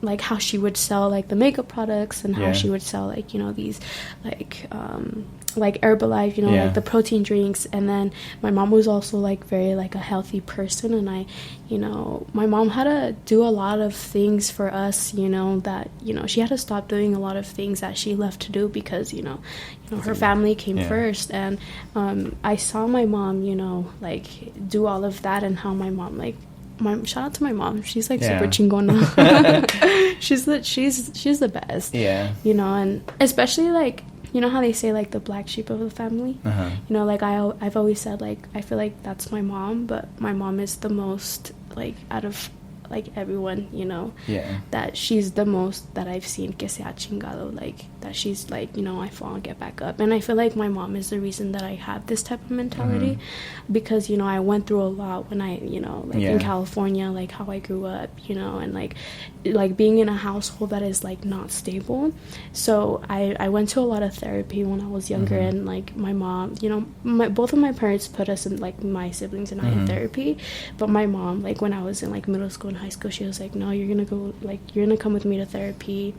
like how she would sell like the makeup products, and how she would sell like these like Herbalife, like the protein drinks. And then my mom was also like very like a healthy person, and I my mom had to do a lot of things for us, that she had to stop doing a lot of things that she loved to do, because her family came first. And I saw my mom like do all of that, and how my mom shout out to my mom, she's like super chingona. she's the best. And especially like how they say like the black sheep of the family. Like I've always said, like I feel like that's my mom, but my mom is the most, like, out of like everyone, you know, yeah, that she's the most that I've seen que se ha chingado, like that she's like, you know, I fall and get back up. And I feel like my mom is the reason that I have this type of mentality, because, you know, I went through a lot when I, you know, like in California, like how I grew up, you know, and like being in a household that is like not stable. So I went to a lot of therapy when I was younger, and like my mom, you know, both of my parents put us in, like my siblings and I, in therapy. But my mom, like when I was in like middle school and high school, she was like, no, you're gonna go, like you're gonna come with me to therapy.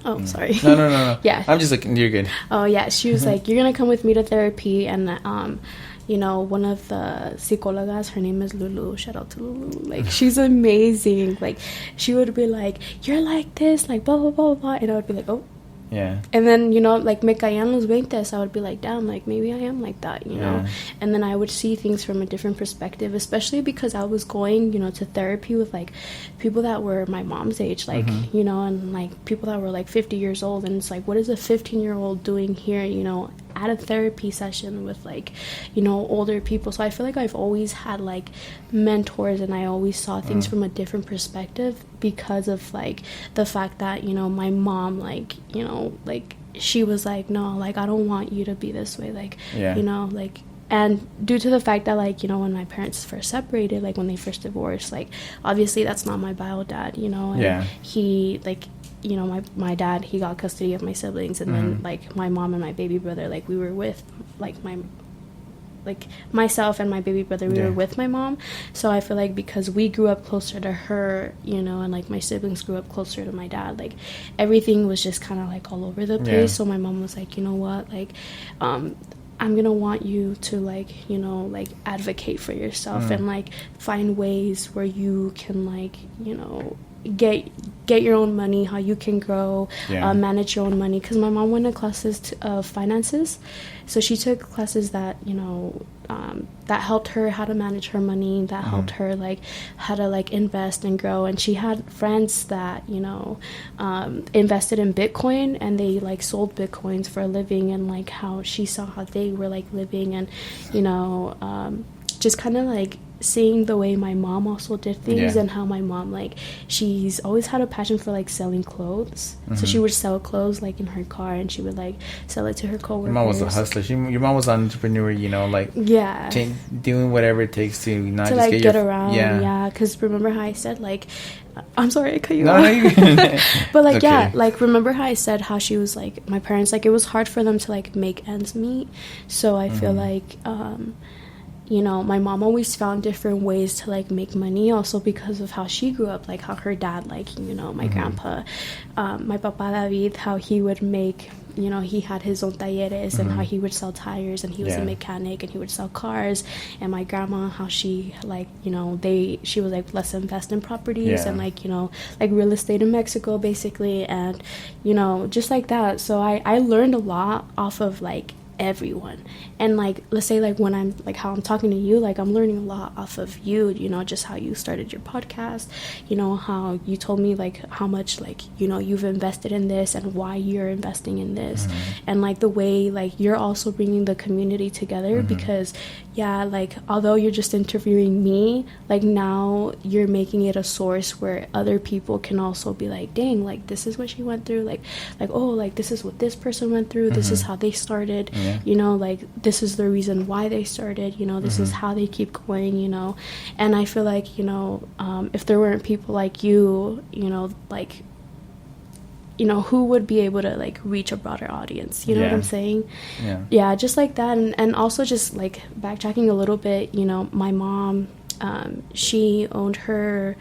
Oh, sorry. No. Yeah, I'm just looking. You're good. Oh yeah, she was like, you're gonna come with me to therapy. And you know, one of the psicólogas, her name is Lulu, shout out to Lulu, like she's amazing. Like she would be like, you're like this, like blah blah blah blah, and I would be like, oh. Yeah. And then, you know, like me caían los 20s, I would be like, damn, like maybe I am like that, you know. And then I would see things from a different perspective, especially because I was going, you know, to therapy with like people that were my mom's age, like, you know, and like people that were like 50 years old. And it's like, what is a 15-year-old doing here, you know, at a therapy session with like, you know, older people? So I feel like I've always had like mentors, and I always saw things from a different perspective because of like the fact that, you know, my mom, like, you know, like she was like, no, like I don't want you to be this way, like, you know, like. And due to the fact that, like, you know, when my parents first separated, like when they first divorced, like obviously that's not my bio dad, you know, and he, like, you know, my dad, he got custody of my siblings, and then like my mom and my baby brother, like we were with myself and my baby brother, we were with my mom. So I feel like because we grew up closer to her, you know, and like my siblings grew up closer to my dad, like everything was just kind of like all over the place. So my mom was like, you know what, like I'm gonna want you to, like, you know, like advocate for yourself and like find ways where you can, like, you know, get your own money, how you can grow, manage your own money. Because my mom went to classes of finances, so she took classes that, you know, that helped her how to manage her money, that helped her like how to like invest and grow. And she had friends that, you know, invested in Bitcoin, and they like sold Bitcoins for a living, and like how she saw how they were like living, and, you know, just kind of like seeing the way my mom also did things, and how my mom, like, she's always had a passion for like selling clothes. So she would sell clothes like in her car, and she would like sell it to her coworkers. Your mom was a hustler. Your mom was an entrepreneur, you know, like doing whatever it takes to not to just like get around. Because remember how I said, like, I'm sorry I cut you off. But like, like, remember how I said how she was like, my parents, like, it was hard for them to like make ends meet. So I feel like you know, my mom always found different ways to like make money, also because of how she grew up, like how her dad, like, you know, my grandpa, my papa David, how he would make, you know, he had his own talleres, and how he would sell tires, and he was a mechanic, and he would sell cars. And my grandma, how she, like, you know, she was like, let's invest in properties and like, you know, like real estate in Mexico basically, and, you know, just like that. So I learned a lot off of like everyone. And like, let's say like when I'm like how I'm talking to you, like I'm learning a lot off of you, you know, just how you started your podcast, you know, how you told me like how much, like, you know, you've invested in this and why you're investing in this, and like the way like you're also bringing the community together, because like although you're just interviewing me, like now you're making it a source where other people can also be like, dang, like this is what she went through, like oh, like this is what this person went through, this is how they started, you know, like this is the reason why they started, you know, this is how they keep going, you know. And I feel like, you know, if there weren't people like you know, like, you know, who would be able to like reach a broader audience, you know what I'm saying? Just like that. And also just like backtracking a little bit, you know, my mom, she owned her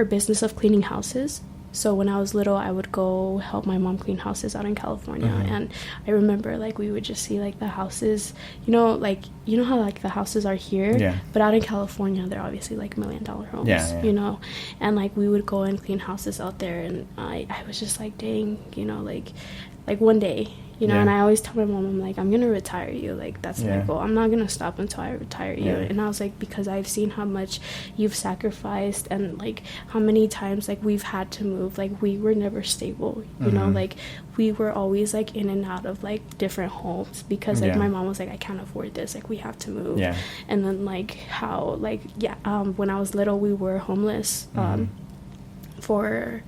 business of cleaning houses. So when I was little, I would go help my mom clean houses out in California. And I remember, like, we would just see, like, the houses, you know, like, you know how, like, the houses are here? But out in California, they're obviously, like, $1 million homes, you know? And, like, we would go and clean houses out there. And I was just like, dang, you know, like one day, you know. And I always tell my mom, I'm like, I'm gonna retire you, like that's my goal. I'm not gonna stop until I retire you. And I was like, because I've seen how much you've sacrificed, and like how many times like we've had to move, like we were never stable, you know, like we were always like in and out of like different homes, because like my mom was like, I can't afford this, like we have to move. And then like how like when I was little, we were homeless for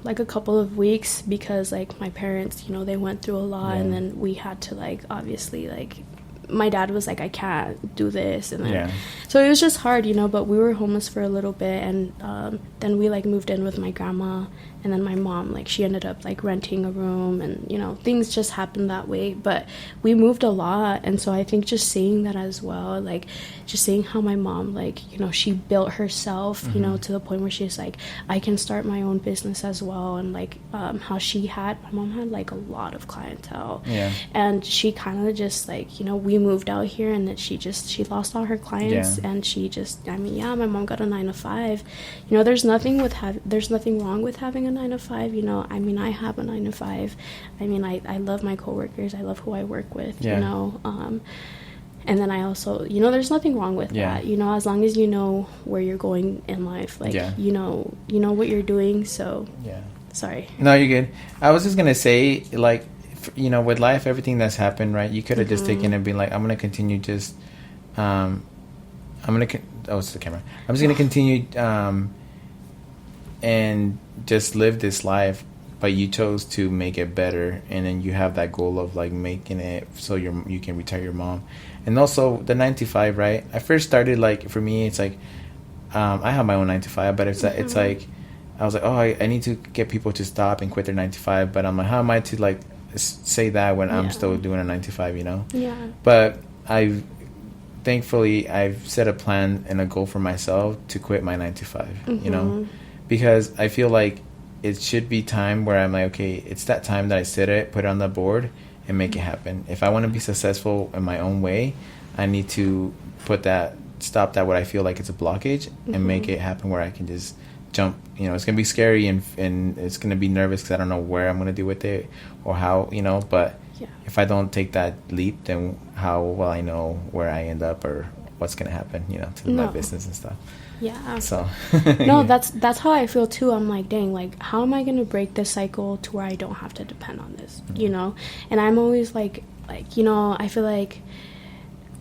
like a couple of weeks, because like my parents, you know, they went through a lot, and then we had to like, obviously, like my dad was like, I can't do this, and then so it was just hard, you know. But we were homeless for a little bit, and then we like moved in with my grandma, and then my mom, like she ended up like renting a room, and you know, things just happened that way. But we moved a lot, and so I think just seeing that as well, like just seeing how my mom, like, you know, she built herself, you know, to the point where she's like, I can start my own business as well. And like how my mom had like a lot of clientele, and she kind of just like, you know, we moved out here, and that she lost all her clients, and she just, I mean, my mom got a 9-to-5. You know, there's nothing wrong with having a 9-to-5, you know. I mean, I have a 9-to-5. I mean, I love my coworkers, I love who I work with, you know. And then I also, you know, there's nothing wrong with that, you know, as long as you know where you're going in life, like you know what you're doing. So sorry, no, you're good. I was just gonna say, like, you know, with life, everything that's happened, right, you could have just taken and been like, I'm gonna continue just it's the camera. I'm just gonna continue and just live this life, but you chose to make it better, and then you have that goal of like making it so you can retire your mom. And also the 9-to-5, right? I first started, like, for me, it's like I have my own 9-to-5, but it's like I was like, oh, I need to get people to stop and quit their 9-to-5, but I'm like, how am I to like say that when I'm still doing a 9-to-5, you know? But thankfully I've set a plan and a goal for myself to quit my 9-to-5, you know, because I feel like it should be time where I'm like, okay, it's that time that I sit it, put it on the board, and make it happen. If I want to be successful in my own way, I need to stop that what I feel like it's a blockage, and make it happen where I can just jump. You know, it's gonna be scary, and it's gonna be nervous because I don't know where I'm gonna do with it or how, you know. But if I don't take that leap, then how will I know where I end up or what's gonna happen, you know, to my business and stuff. So no, that's how I feel too. I'm like, dang, like how am I gonna break this cycle to where I don't have to depend on this, you know? And I'm always like, you know, I feel like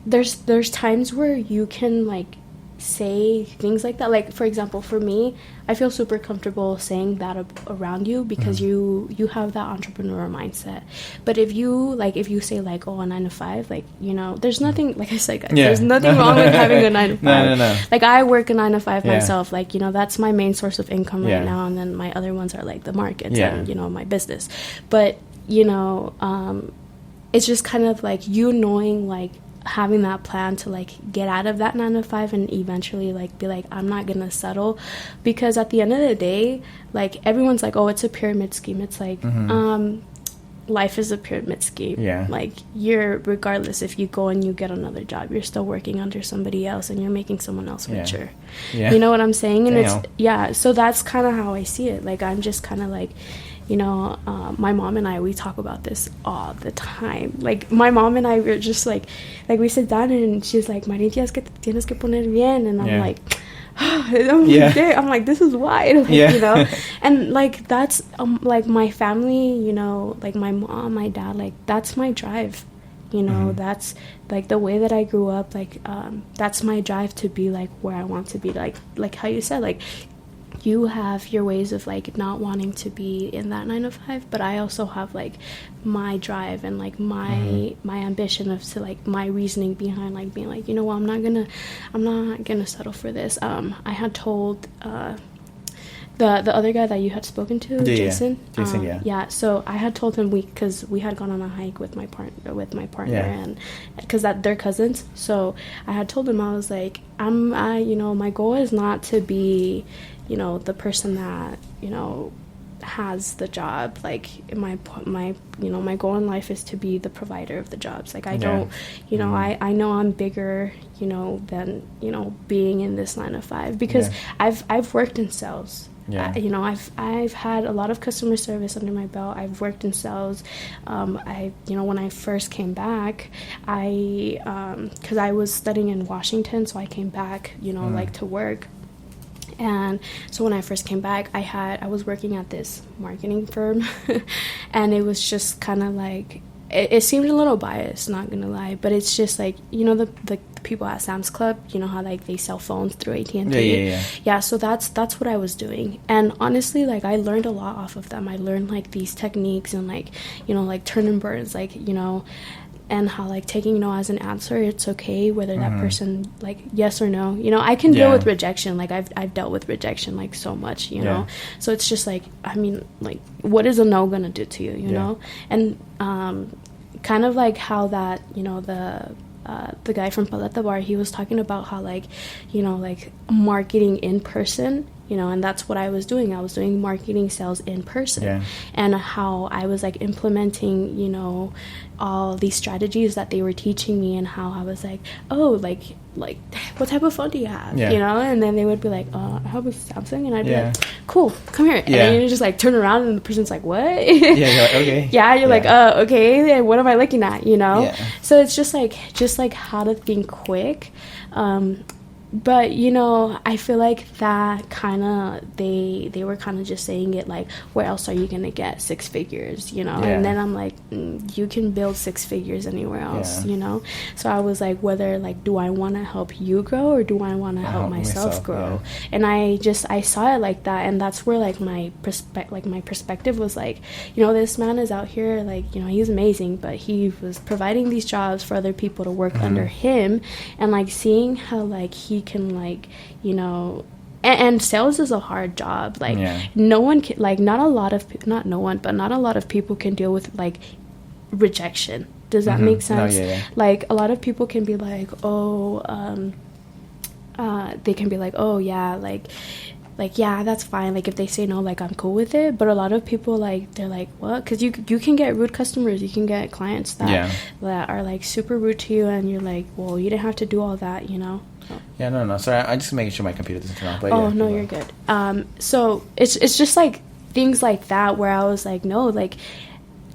there's times where you can like say things like that. Like, for example, for me, I feel super comfortable saying that around you, because you have that entrepreneur mindset. But if you say like, oh, a 9-to-5, like, you know, there's nothing, like I said, guys, there's nothing wrong with having a 9-to-5. No. Like, I work a 9-to-5 myself. Like, you know, that's my main source of income right now, and then my other ones are like the markets and, you know, my business. But, you know, it's just kind of like you knowing, like, having that plan to like get out of that 9-to-5 and eventually like be like, I'm not gonna settle, because at the end of the day, like, everyone's like, oh, it's a pyramid scheme. It's like life is a pyramid scheme. Like, you're, regardless if you go and you get another job, you're still working under somebody else, and you're making someone else richer. You know what I'm saying? And it's so that's kind of how I see it. Like, I'm just kind of like, you know, my mom and I, we talk about this all the time. Like, my mom and I were just like we sit down, and she's like, Marín, tienes que poner bien. And I'm like, I'm like, this is why, like, you know. And like, that's like my family, you know, like my mom, my dad, like, that's my drive, you know. That's like the way that I grew up. Like, that's my drive to be like where I want to be. Like how you said, like, you have your ways of like not wanting to be in that 9-to-5, but I also have like my drive and like my ambition of to like my reasoning behind like being like, you know what, I'm not gonna settle for this. I had told the other guy that you had spoken to, Jason. So I had told him, because we had gone on a hike with my partner, and because they're cousins. So I had told him, I was like, you know, my goal is not to be, you know, the person that, you know, has the job. Like, my you know, my goal in life is to be the provider of the jobs. Like, I don't, you know, I know I'm bigger, you know, than, you know, being in this 9-to-5, because I've worked in sales. You know, I've had a lot of customer service under my belt. I've worked in sales. You know, when I first came back, because I was studying in Washington, so I came back, you know, like to work. And so when I first came back, I was working at this marketing firm, and it was just kind of like, it seemed a little biased, not gonna lie, but it's just like, you know, the people at Sam's Club, you know how like they sell phones through AT&T. Yeah, so that's what I was doing. And honestly, like, I learned a lot off of them. I learned like these techniques and like, you know, like turn and burns, like, you know, and how like taking no as an answer, it's okay whether that person, like, yes or no, you know. I can deal with rejection. Like I've dealt with rejection like so much, you know. So it's just like, I mean, like, what is a no gonna do to you, you know? And kind of like how that, you know, the guy from Paleta Bar, he was talking about how, like, you know, like marketing in person, you know, and that's what I was doing. I was doing marketing sales in person, and how I was like implementing, you know, all these strategies that they were teaching me, and how I was like, oh, like what type of phone do you have, you know? And then they would be like, I have a Samsung, and I'd be like, cool, come here. And then you just like turn around, and the person's like, what? You're like, okay. You're like, okay, what am I looking at, you know? So it's just like how to think quick. But, you know, I feel like that kind of, they were kind of just saying it like, where else are you going to get 6 figures, you know? And then I'm like, you can build 6 figures anywhere else, you know? So I was like, whether, like, do I want to help you grow, or do I want to help myself grow? And I saw it like that, and that's where, like, my perspective was like, you know, this man is out here, like, you know, he's amazing, but he was providing these jobs for other people to work under him, and, like, seeing how, like, he can, like, you know, and sales is a hard job. Like, no one can, like, not a lot of people can deal with, like, rejection. Does that make sense? Like, a lot of people can be like, they can be like, oh yeah, like yeah, that's fine, like, if they say no, like, I'm cool with it. But a lot of people, like, they're like, what? Because you can get rude customers, you can get clients that are, like, super rude to you, and you're like, well, you didn't have to do all that, you know? So. No, sorry, I'm just making sure my computer doesn't turn off. But no, you're good. So it's just like things like that where I was like, no, like,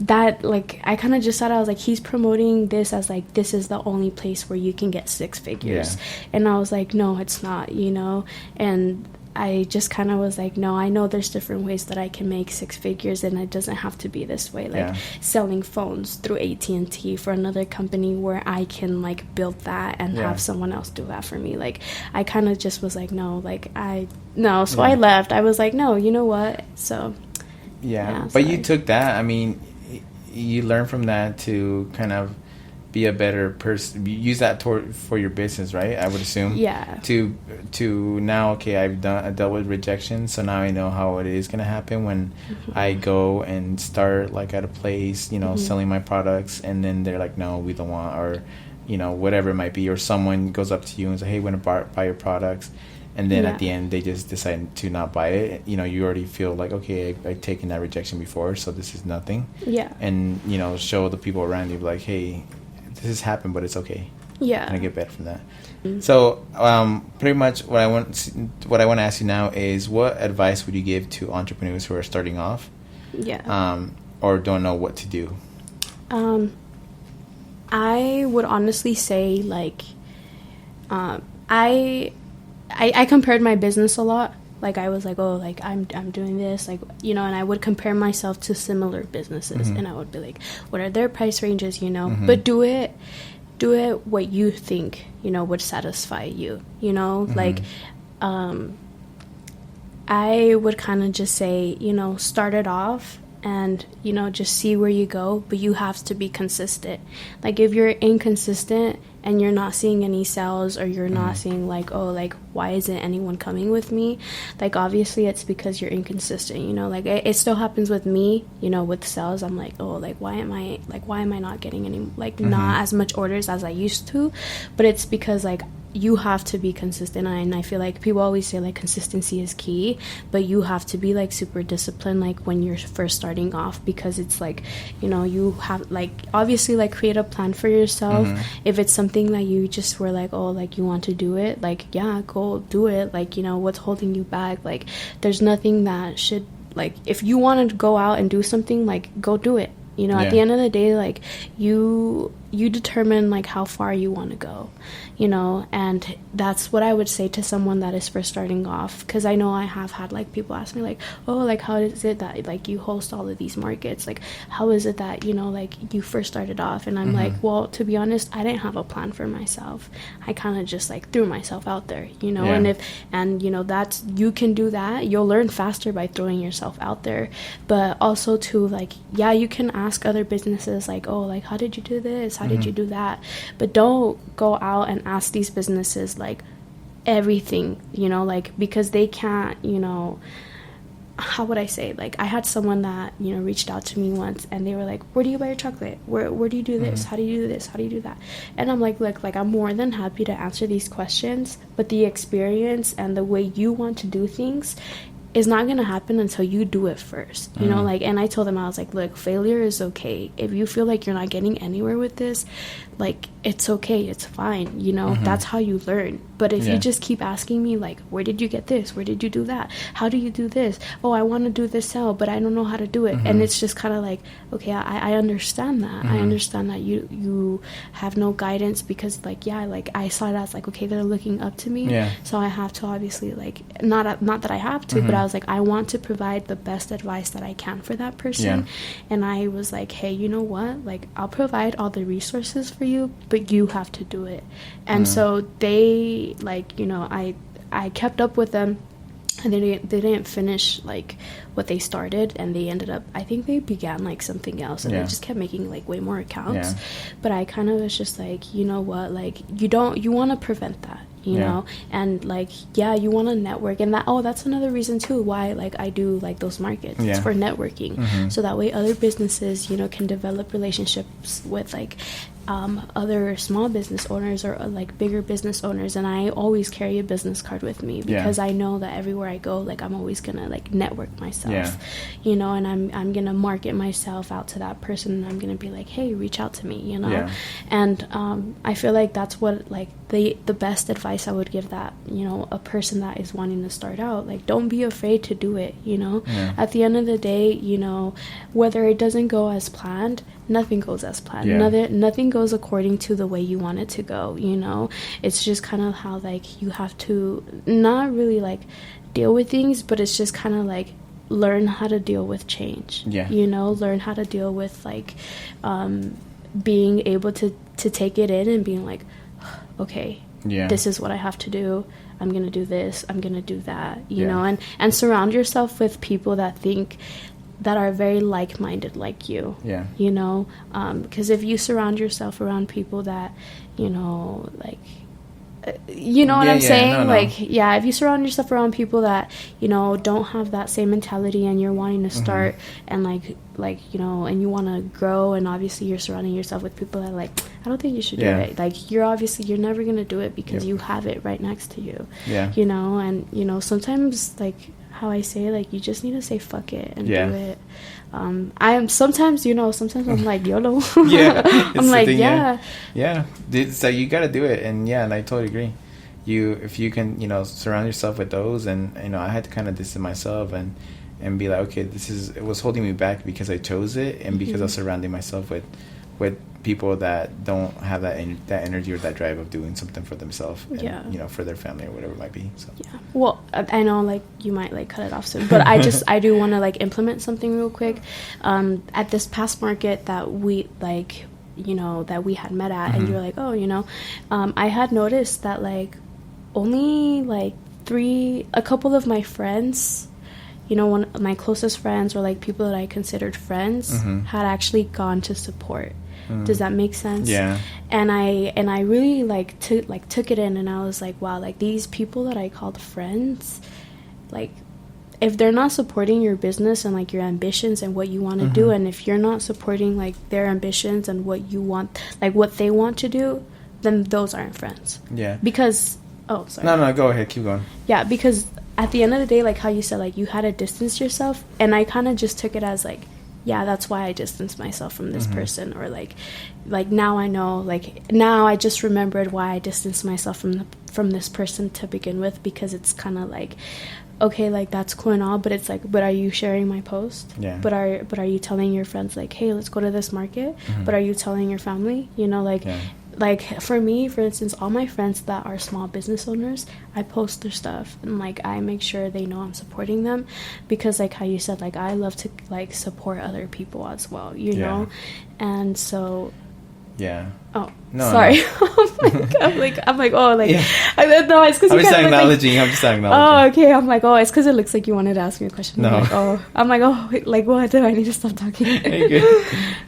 that, like, I kind of just thought, I was like, he's promoting this as like, this is the only place where you can get 6 figures, and I was like, no, it's not, you know. And I just kind of was like, no, I know there's different ways that I can make 6 figures, and it doesn't have to be this way, like selling phones through AT&T for another company, where I can, like, build that and have someone else do that for me. Like, I kind of just was like, no, like, I left. I was like, no, you know what? So but you took that, I mean, you learned from that to kind of be a better person, use that for your business, right? I would assume. To now, okay, I dealt with rejection, so now I know how it is gonna happen when I go and start, like, at a place, you know, selling my products, and then they're like, no, we don't want, or, you know, whatever it might be, or someone goes up to you and says, hey, we're gonna buy your products, and then at the end they just decide to not buy it. You know, you already feel like, okay, I've taken that rejection before, so this is nothing. And, you know, show the people around you, like, hey, this has happened, but it's okay. And I get better from that. So pretty much what I want to ask you now is, what advice would you give to entrepreneurs who are starting off or don't know what to do? I would honestly say, like, I compared my business a lot. Like, I was like, oh, like, I'm doing this, like, you know, and I would compare myself to similar businesses, and I would be like, what are their price ranges, you know? But do it what you think, you know, would satisfy you, you know? Like, I would kind of just say, you know, start it off and, you know, just see where you go, but you have to be consistent. Like, if you're inconsistent and you're not seeing any sales, or you're not seeing, like, oh, like, why isn't anyone coming with me? Like, obviously it's because you're inconsistent, you know? Like, it still happens with me, you know, with sales. I'm like, oh, like, why am I not getting any, like, not as much orders as I used to? But it's because, like, you have to be consistent. And I feel like people always say like consistency is key, but you have to be like super disciplined like when you're first starting off, because it's like, you know, you have like obviously like create a plan for yourself. If it's something that you just were like, oh, like you want to do it, like yeah, go do it. Like, you know, what's holding you back? Like there's nothing that should, like if you want to go out and do something, like go do it. You know, at the end of the day, like you determine like how far you want to go, you know. And that's what I would say to someone that is first starting off, because I know I have had like people ask me like, oh, like how is it that like you host all of these markets, like how is it that, you know, like you first started off? And I'm like, well, to be honest, I didn't have a plan for myself. I kind of just like threw myself out there, you know. And you know, that's, you can do that, you'll learn faster by throwing yourself out there. But also too, like, yeah, you can ask other businesses like, oh, like how did you do this, how did you do that? But don't go out and ask these businesses like everything, you know, like, because they can't, you know, how would I say, like I had someone that, you know, reached out to me once and they were like, where do you buy your chocolate, where do you do this, how do you do this, how do you do that? And I'm like, look, like I'm more than happy to answer these questions, but the experience and the way you want to do things is not going to happen until you do it first, you know. Like, and I told them, I was like, look, failure is okay. If you feel like you're not getting anywhere with this, like it's okay, it's fine, you know. That's how you learn. But if you just keep asking me like, where did you get this, where did you do that, how do you do this, oh, I want to do this sell but I don't know how to do it, and it's just kind of like, okay, I understand that. I understand that you have no guidance, because like, yeah, like I saw it as like, okay, they're looking up to me, so I have to obviously like, not that I have to, but I was like, I want to provide the best advice that I can for that person. And I was like, hey, you know what, like I'll provide all the resources for you, but you have to do it. And so they, like, you know, I kept up with them, and they didn't finish like what they started, and they ended up, I think they began like something else, and they just kept making like way more accounts. But I kind of was just like, you know what, like you want to prevent that, you know. And like, yeah, you want to network, and that's another reason too why like I do like those markets. It's for networking, so that way other businesses, you know, can develop relationships with like other small business owners or like bigger business owners. And I always carry a business card with me, because I know that everywhere I go, like I'm always gonna like network myself, you know, and I'm gonna market myself out to that person, and I'm gonna be like, hey, reach out to me, you know. And I feel like that's what like the best advice I would give that, you know, a person that is wanting to start out, like don't be afraid to do it, you know. At the end of the day, you know, whether it doesn't go as planned, nothing goes as planned. Nothing goes according to the way you want it to go, you know. It's just kind of how like you have to not really like deal with things, but it's just kind of like learn how to deal with change, you know, learn how to deal with like being able to take it in and being like, okay, this is what I have to do, I'm gonna do this, I'm gonna do that, you know. And surround yourself with people that are very like-minded like you, you know, because if you surround yourself around people that, you know, like, you know what I'm saying? Like, if you surround yourself around people that, you know, don't have that same mentality, and you're wanting to start and like, you know, and you want to grow, and obviously you're surrounding yourself with people that like, I don't think you should do it. Like, you're never going to do it because you have it right next to you, you know. And, you know, sometimes like, how I say, like, you just need to say fuck it and do it. I am sometimes, you know, I'm like YOLO. I'm like, so you got to do it. And and I totally agree. If you can, you know, surround yourself with those. And, you know, I had to kind of distance myself and be like, okay, it was holding me back because I chose it, and because I was surrounding myself with people that don't have that energy or that drive of doing something for themselves, and you know, for their family or whatever it might be. So well, I know like you might like cut it off soon, but I do want to like implement something real quick. At this past market that we like, you know, that we had met at, and you were like, oh, you know, I had noticed that like only like a couple of my friends, you know, one of my closest friends, or like people that I considered friends, had actually gone to support. Does that make sense? And I really like took it in, and I was like, wow, like these people that I called friends, like if they're not supporting your business and like your ambitions and what you want to do, and if you're not supporting like their ambitions and what you want, like what they want to do, then those aren't friends. Yeah. Because, oh, sorry. No, go ahead. Keep going. Yeah, because at the end of the day, like how you said, like you had to distance yourself. And I kind of just took it as like, yeah, that's why I distanced myself from this person. Or like now I know, like now I just remembered why I distanced myself from this person to begin with, because it's kind of like, okay, like that's cool and all, but it's like, but are you sharing my post? Yeah. But are you telling your friends like, hey, let's go to this market? But are you telling your family? You know, like, like for me, for instance, all my friends that are small business owners, I post their stuff and like I make sure they know I'm supporting them, because like how you said, like I love to like support other people as well, you know, and so. Yeah. Oh, no, sorry. No. Oh my God. I'm like, oh, like, yeah. No, it's because I'm just acknowledging. I'm just acknowledging. Oh, okay. I'm like, oh, it's because it looks like you wanted to ask me a question. No. I'm like, oh, like, what? Do I need to stop talking?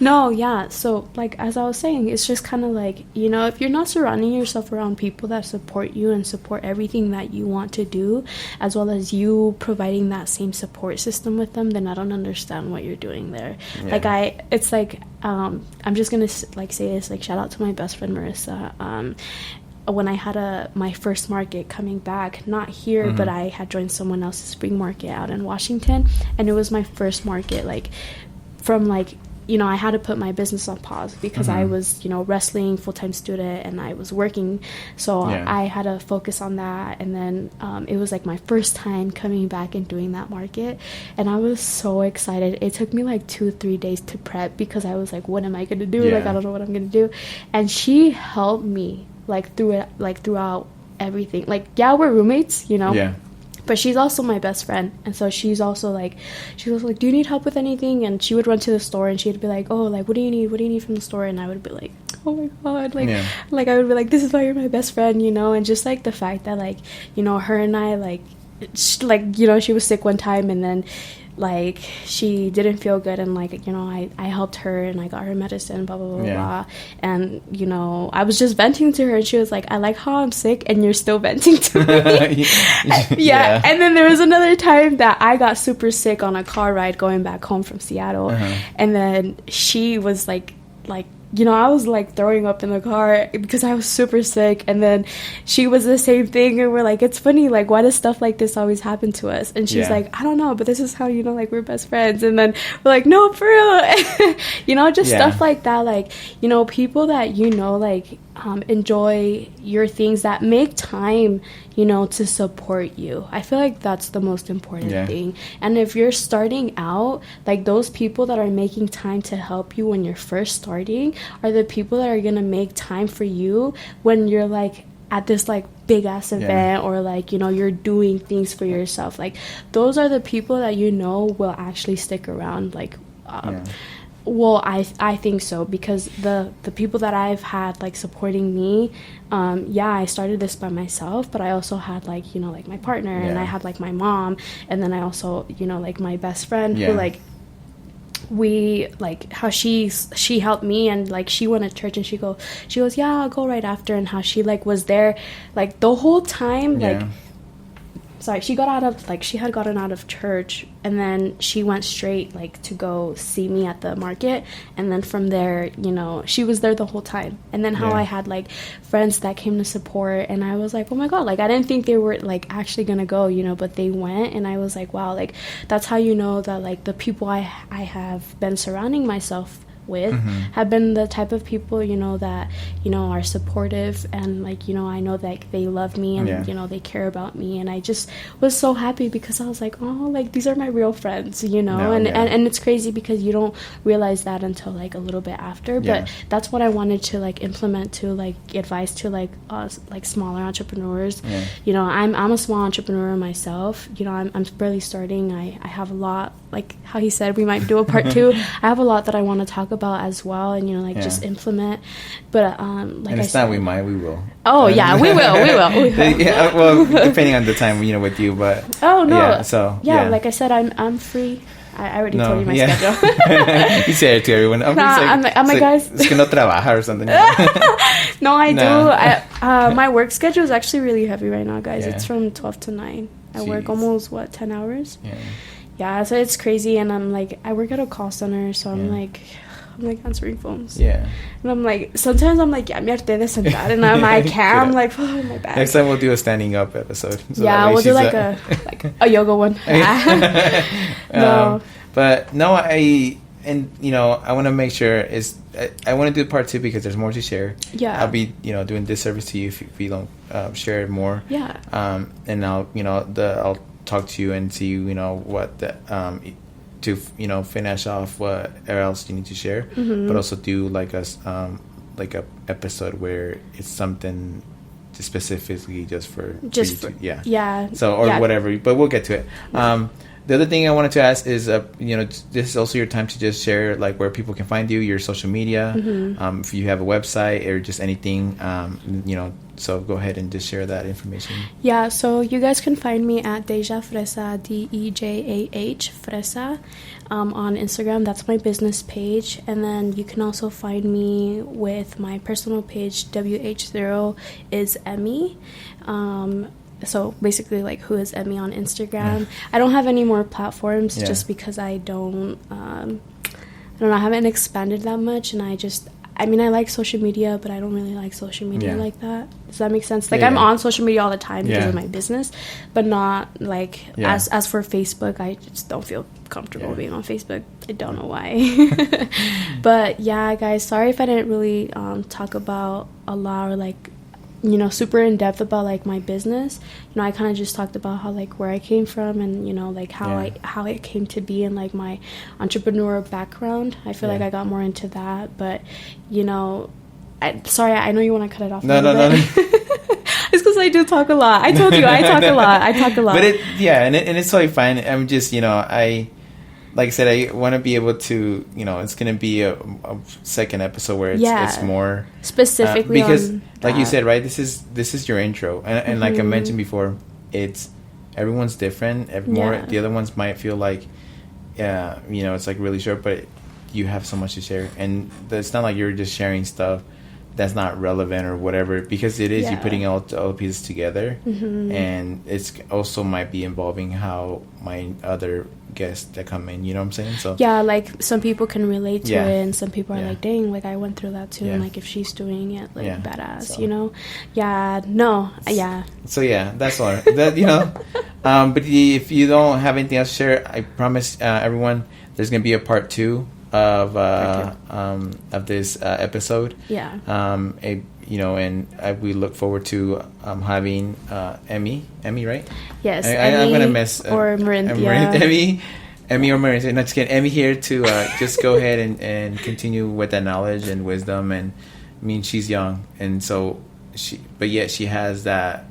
No, yeah. So, like, as I was saying, it's just kind of like, you know, if you're not surrounding yourself around people that support you and support everything that you want to do, as well as you providing that same support system with them, then I don't understand what you're doing there. Yeah. Like, it's like, I'm just gonna like say this, like shout out to my best friend Marissa. When I had my first market coming back, not here, but I had joined someone else's spring market out in Washington, and it was my first market, like from like, you know, I had to put my business on pause because I was, you know, wrestling, full-time student, and I was working. So I had to focus on that. And then it was like my first time coming back and doing that market. And I was so excited. It took me like 2-3 days to prep because I was like, what am I going to do? Like, I don't know what I'm going to do. And she helped me like through it, like throughout everything. Like, yeah, we're roommates, you know? Yeah. But she's also my best friend, and so she's also like, do you need help with anything? And she would run to the store, and she'd be like, oh, like, what do you need from the store? And I would be like, oh my God, like, like I would be like, this is why you're my best friend, you know? And just like the fact that like, you know, her and I like, you know, she was sick one time, and then like she didn't feel good, and like, you know, I helped her and I got her medicine, blah blah blah blah. And you know, I was just venting to her, and she was like, I like how I'm sick and you're still venting to me. Yeah. And then there was another time that I got super sick on a car ride going back home from Seattle, and then she was like you know, I was like throwing up in the car because I was super sick, and then she was the same thing, and we're like, it's funny, like, why does stuff like this always happen to us? And she's like, I don't know, but this is how, you know, like, we're best friends. And then we're like, no, for real. You know, just stuff like that, like, you know, people that, you know, like enjoy your things, that make time, you know, to support you. I feel like that's the most important thing. And if you're starting out, like, those people that are making time to help you when you're first starting are the people that are gonna make time for you when you're like at this like big ass event, or like, you know, you're doing things for yourself. Like, those are the people that, you know, will actually stick around. Like well, I think so, because the people that I've had like supporting me, I started this by myself, but I also had like, you know, like my partner, and I had like my mom, and then I also, you know, like my best friend who like, we like how she helped me, and like she went to church, and she goes, yeah, I'll go right after, and how she like was there like the whole time, like sorry, she had gotten out of church, and then she went straight like to go see me at the market, and then from there, you know, she was there the whole time. And then how I had like friends that came to support, and I was like, oh my God, like I didn't think they were like actually gonna go, you know, but they went, and I was like, wow, like that's how you know that like the people I have been surrounding myself with have been the type of people, you know, that, you know, are supportive, and like, you know, I know that they love me, and you know, they care about me. And I just was so happy because I was like, oh, like these are my real friends, you know. And it's crazy because you don't realize that until like a little bit after, but that's what I wanted to like implement to like advise to like us, like smaller entrepreneurs. You know, I'm a small entrepreneur myself, you know. I'm barely starting. I have a lot, like how he said, we might do a part 2. I have a lot that I want to talk about as well, and you know, like just implement. But like, and it's not we will. Oh yeah, we will. Yeah, well, depending on the time, you know, with you, but oh no, like I said, I'm free. I already told you my schedule. You say it to everyone. I'm like, guys, es que no trabaja or something. No, I do. My work schedule is actually really heavy right now, guys. It's from 12 to 9. I work almost 10 hours. Yeah, so it's crazy. And I'm like, I work at a call center, so I'm like, I'm like answering phones. Yeah. And I'm like, sometimes I'm like, ya me harté de sentar, and I can't. I'm like, oh, my back. Next time we'll do a standing up episode. So yeah, we'll do like a yoga one. No. But no, I want to make sure I want to do part 2 because there's more to share. Yeah. I'll be, doing disservice to you if we don't share it more. Yeah. And I'll talk to you and see, what to finish off what else you need to share, but also do like a episode where it's something specifically just for yeah. So whatever, but we'll get to it. The other thing I wanted to ask is, this is also your time to just share like where people can find you, your social media, if you have a website or just anything, so go ahead and just share that information. Yeah, so you guys can find me at DejahFresa, DEJAH Fresa, on Instagram. That's my business page. And then you can also find me with my personal page, WH0 is Emi. So basically, like, who is Emi on Instagram? Yeah. I don't have any more platforms just because I don't know, I haven't expanded that much, and I like social media, but I don't really like social media like that. Does that make sense? Like, I'm on social media all the time because of my business, but not like as for Facebook, I just don't feel comfortable being on Facebook. I don't know why. But yeah, guys, sorry if I didn't really talk about a lot or like, super in depth about like my business. I kind of just talked about how like where I came from and like how it came to be and like my entrepreneurial background. I feel like I got more into that, but sorry, I know you want to cut it off. No. It's because I do talk a lot. I told you I talk a lot. But it's totally fine. I'm just like I said, I want to be able to, it's going to be a second episode where it's more specifically because, like you said, right? This is your intro, and like I mentioned before, everyone's different. The other ones might feel like, it's like really short, but you have so much to share, and it's not like you're just sharing stuff that's not relevant or whatever, because it is you putting all the pieces together, and it's also might be involving how my other guests that come in, you know what I'm saying? So like some people can relate to it, and some people are like, dang, like I went through that too, and like if she's doing it, like badass, so. So that's all but if you don't have anything else to share, I promise everyone there's gonna be a part 2 of this episode. And we look forward to having Emi, right? Yes, I'm gonna miss or Marinthia. Emi or Marinthia. Not just kidding. Emi here to just go ahead and continue with that knowledge and wisdom. And I mean, she's young, and so but yet she has that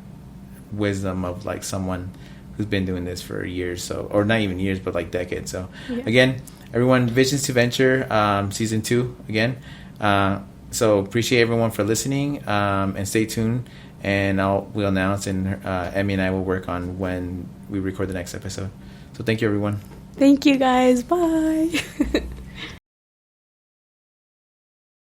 wisdom of like someone who's been doing this for years, or not even years, but like decades. So again, everyone, Visions to Venture, season 2 again. So appreciate everyone for listening, and stay tuned. And we'll announce, and Emi and I will work on when we record the next episode. So thank you, everyone. Thank you, guys. Bye.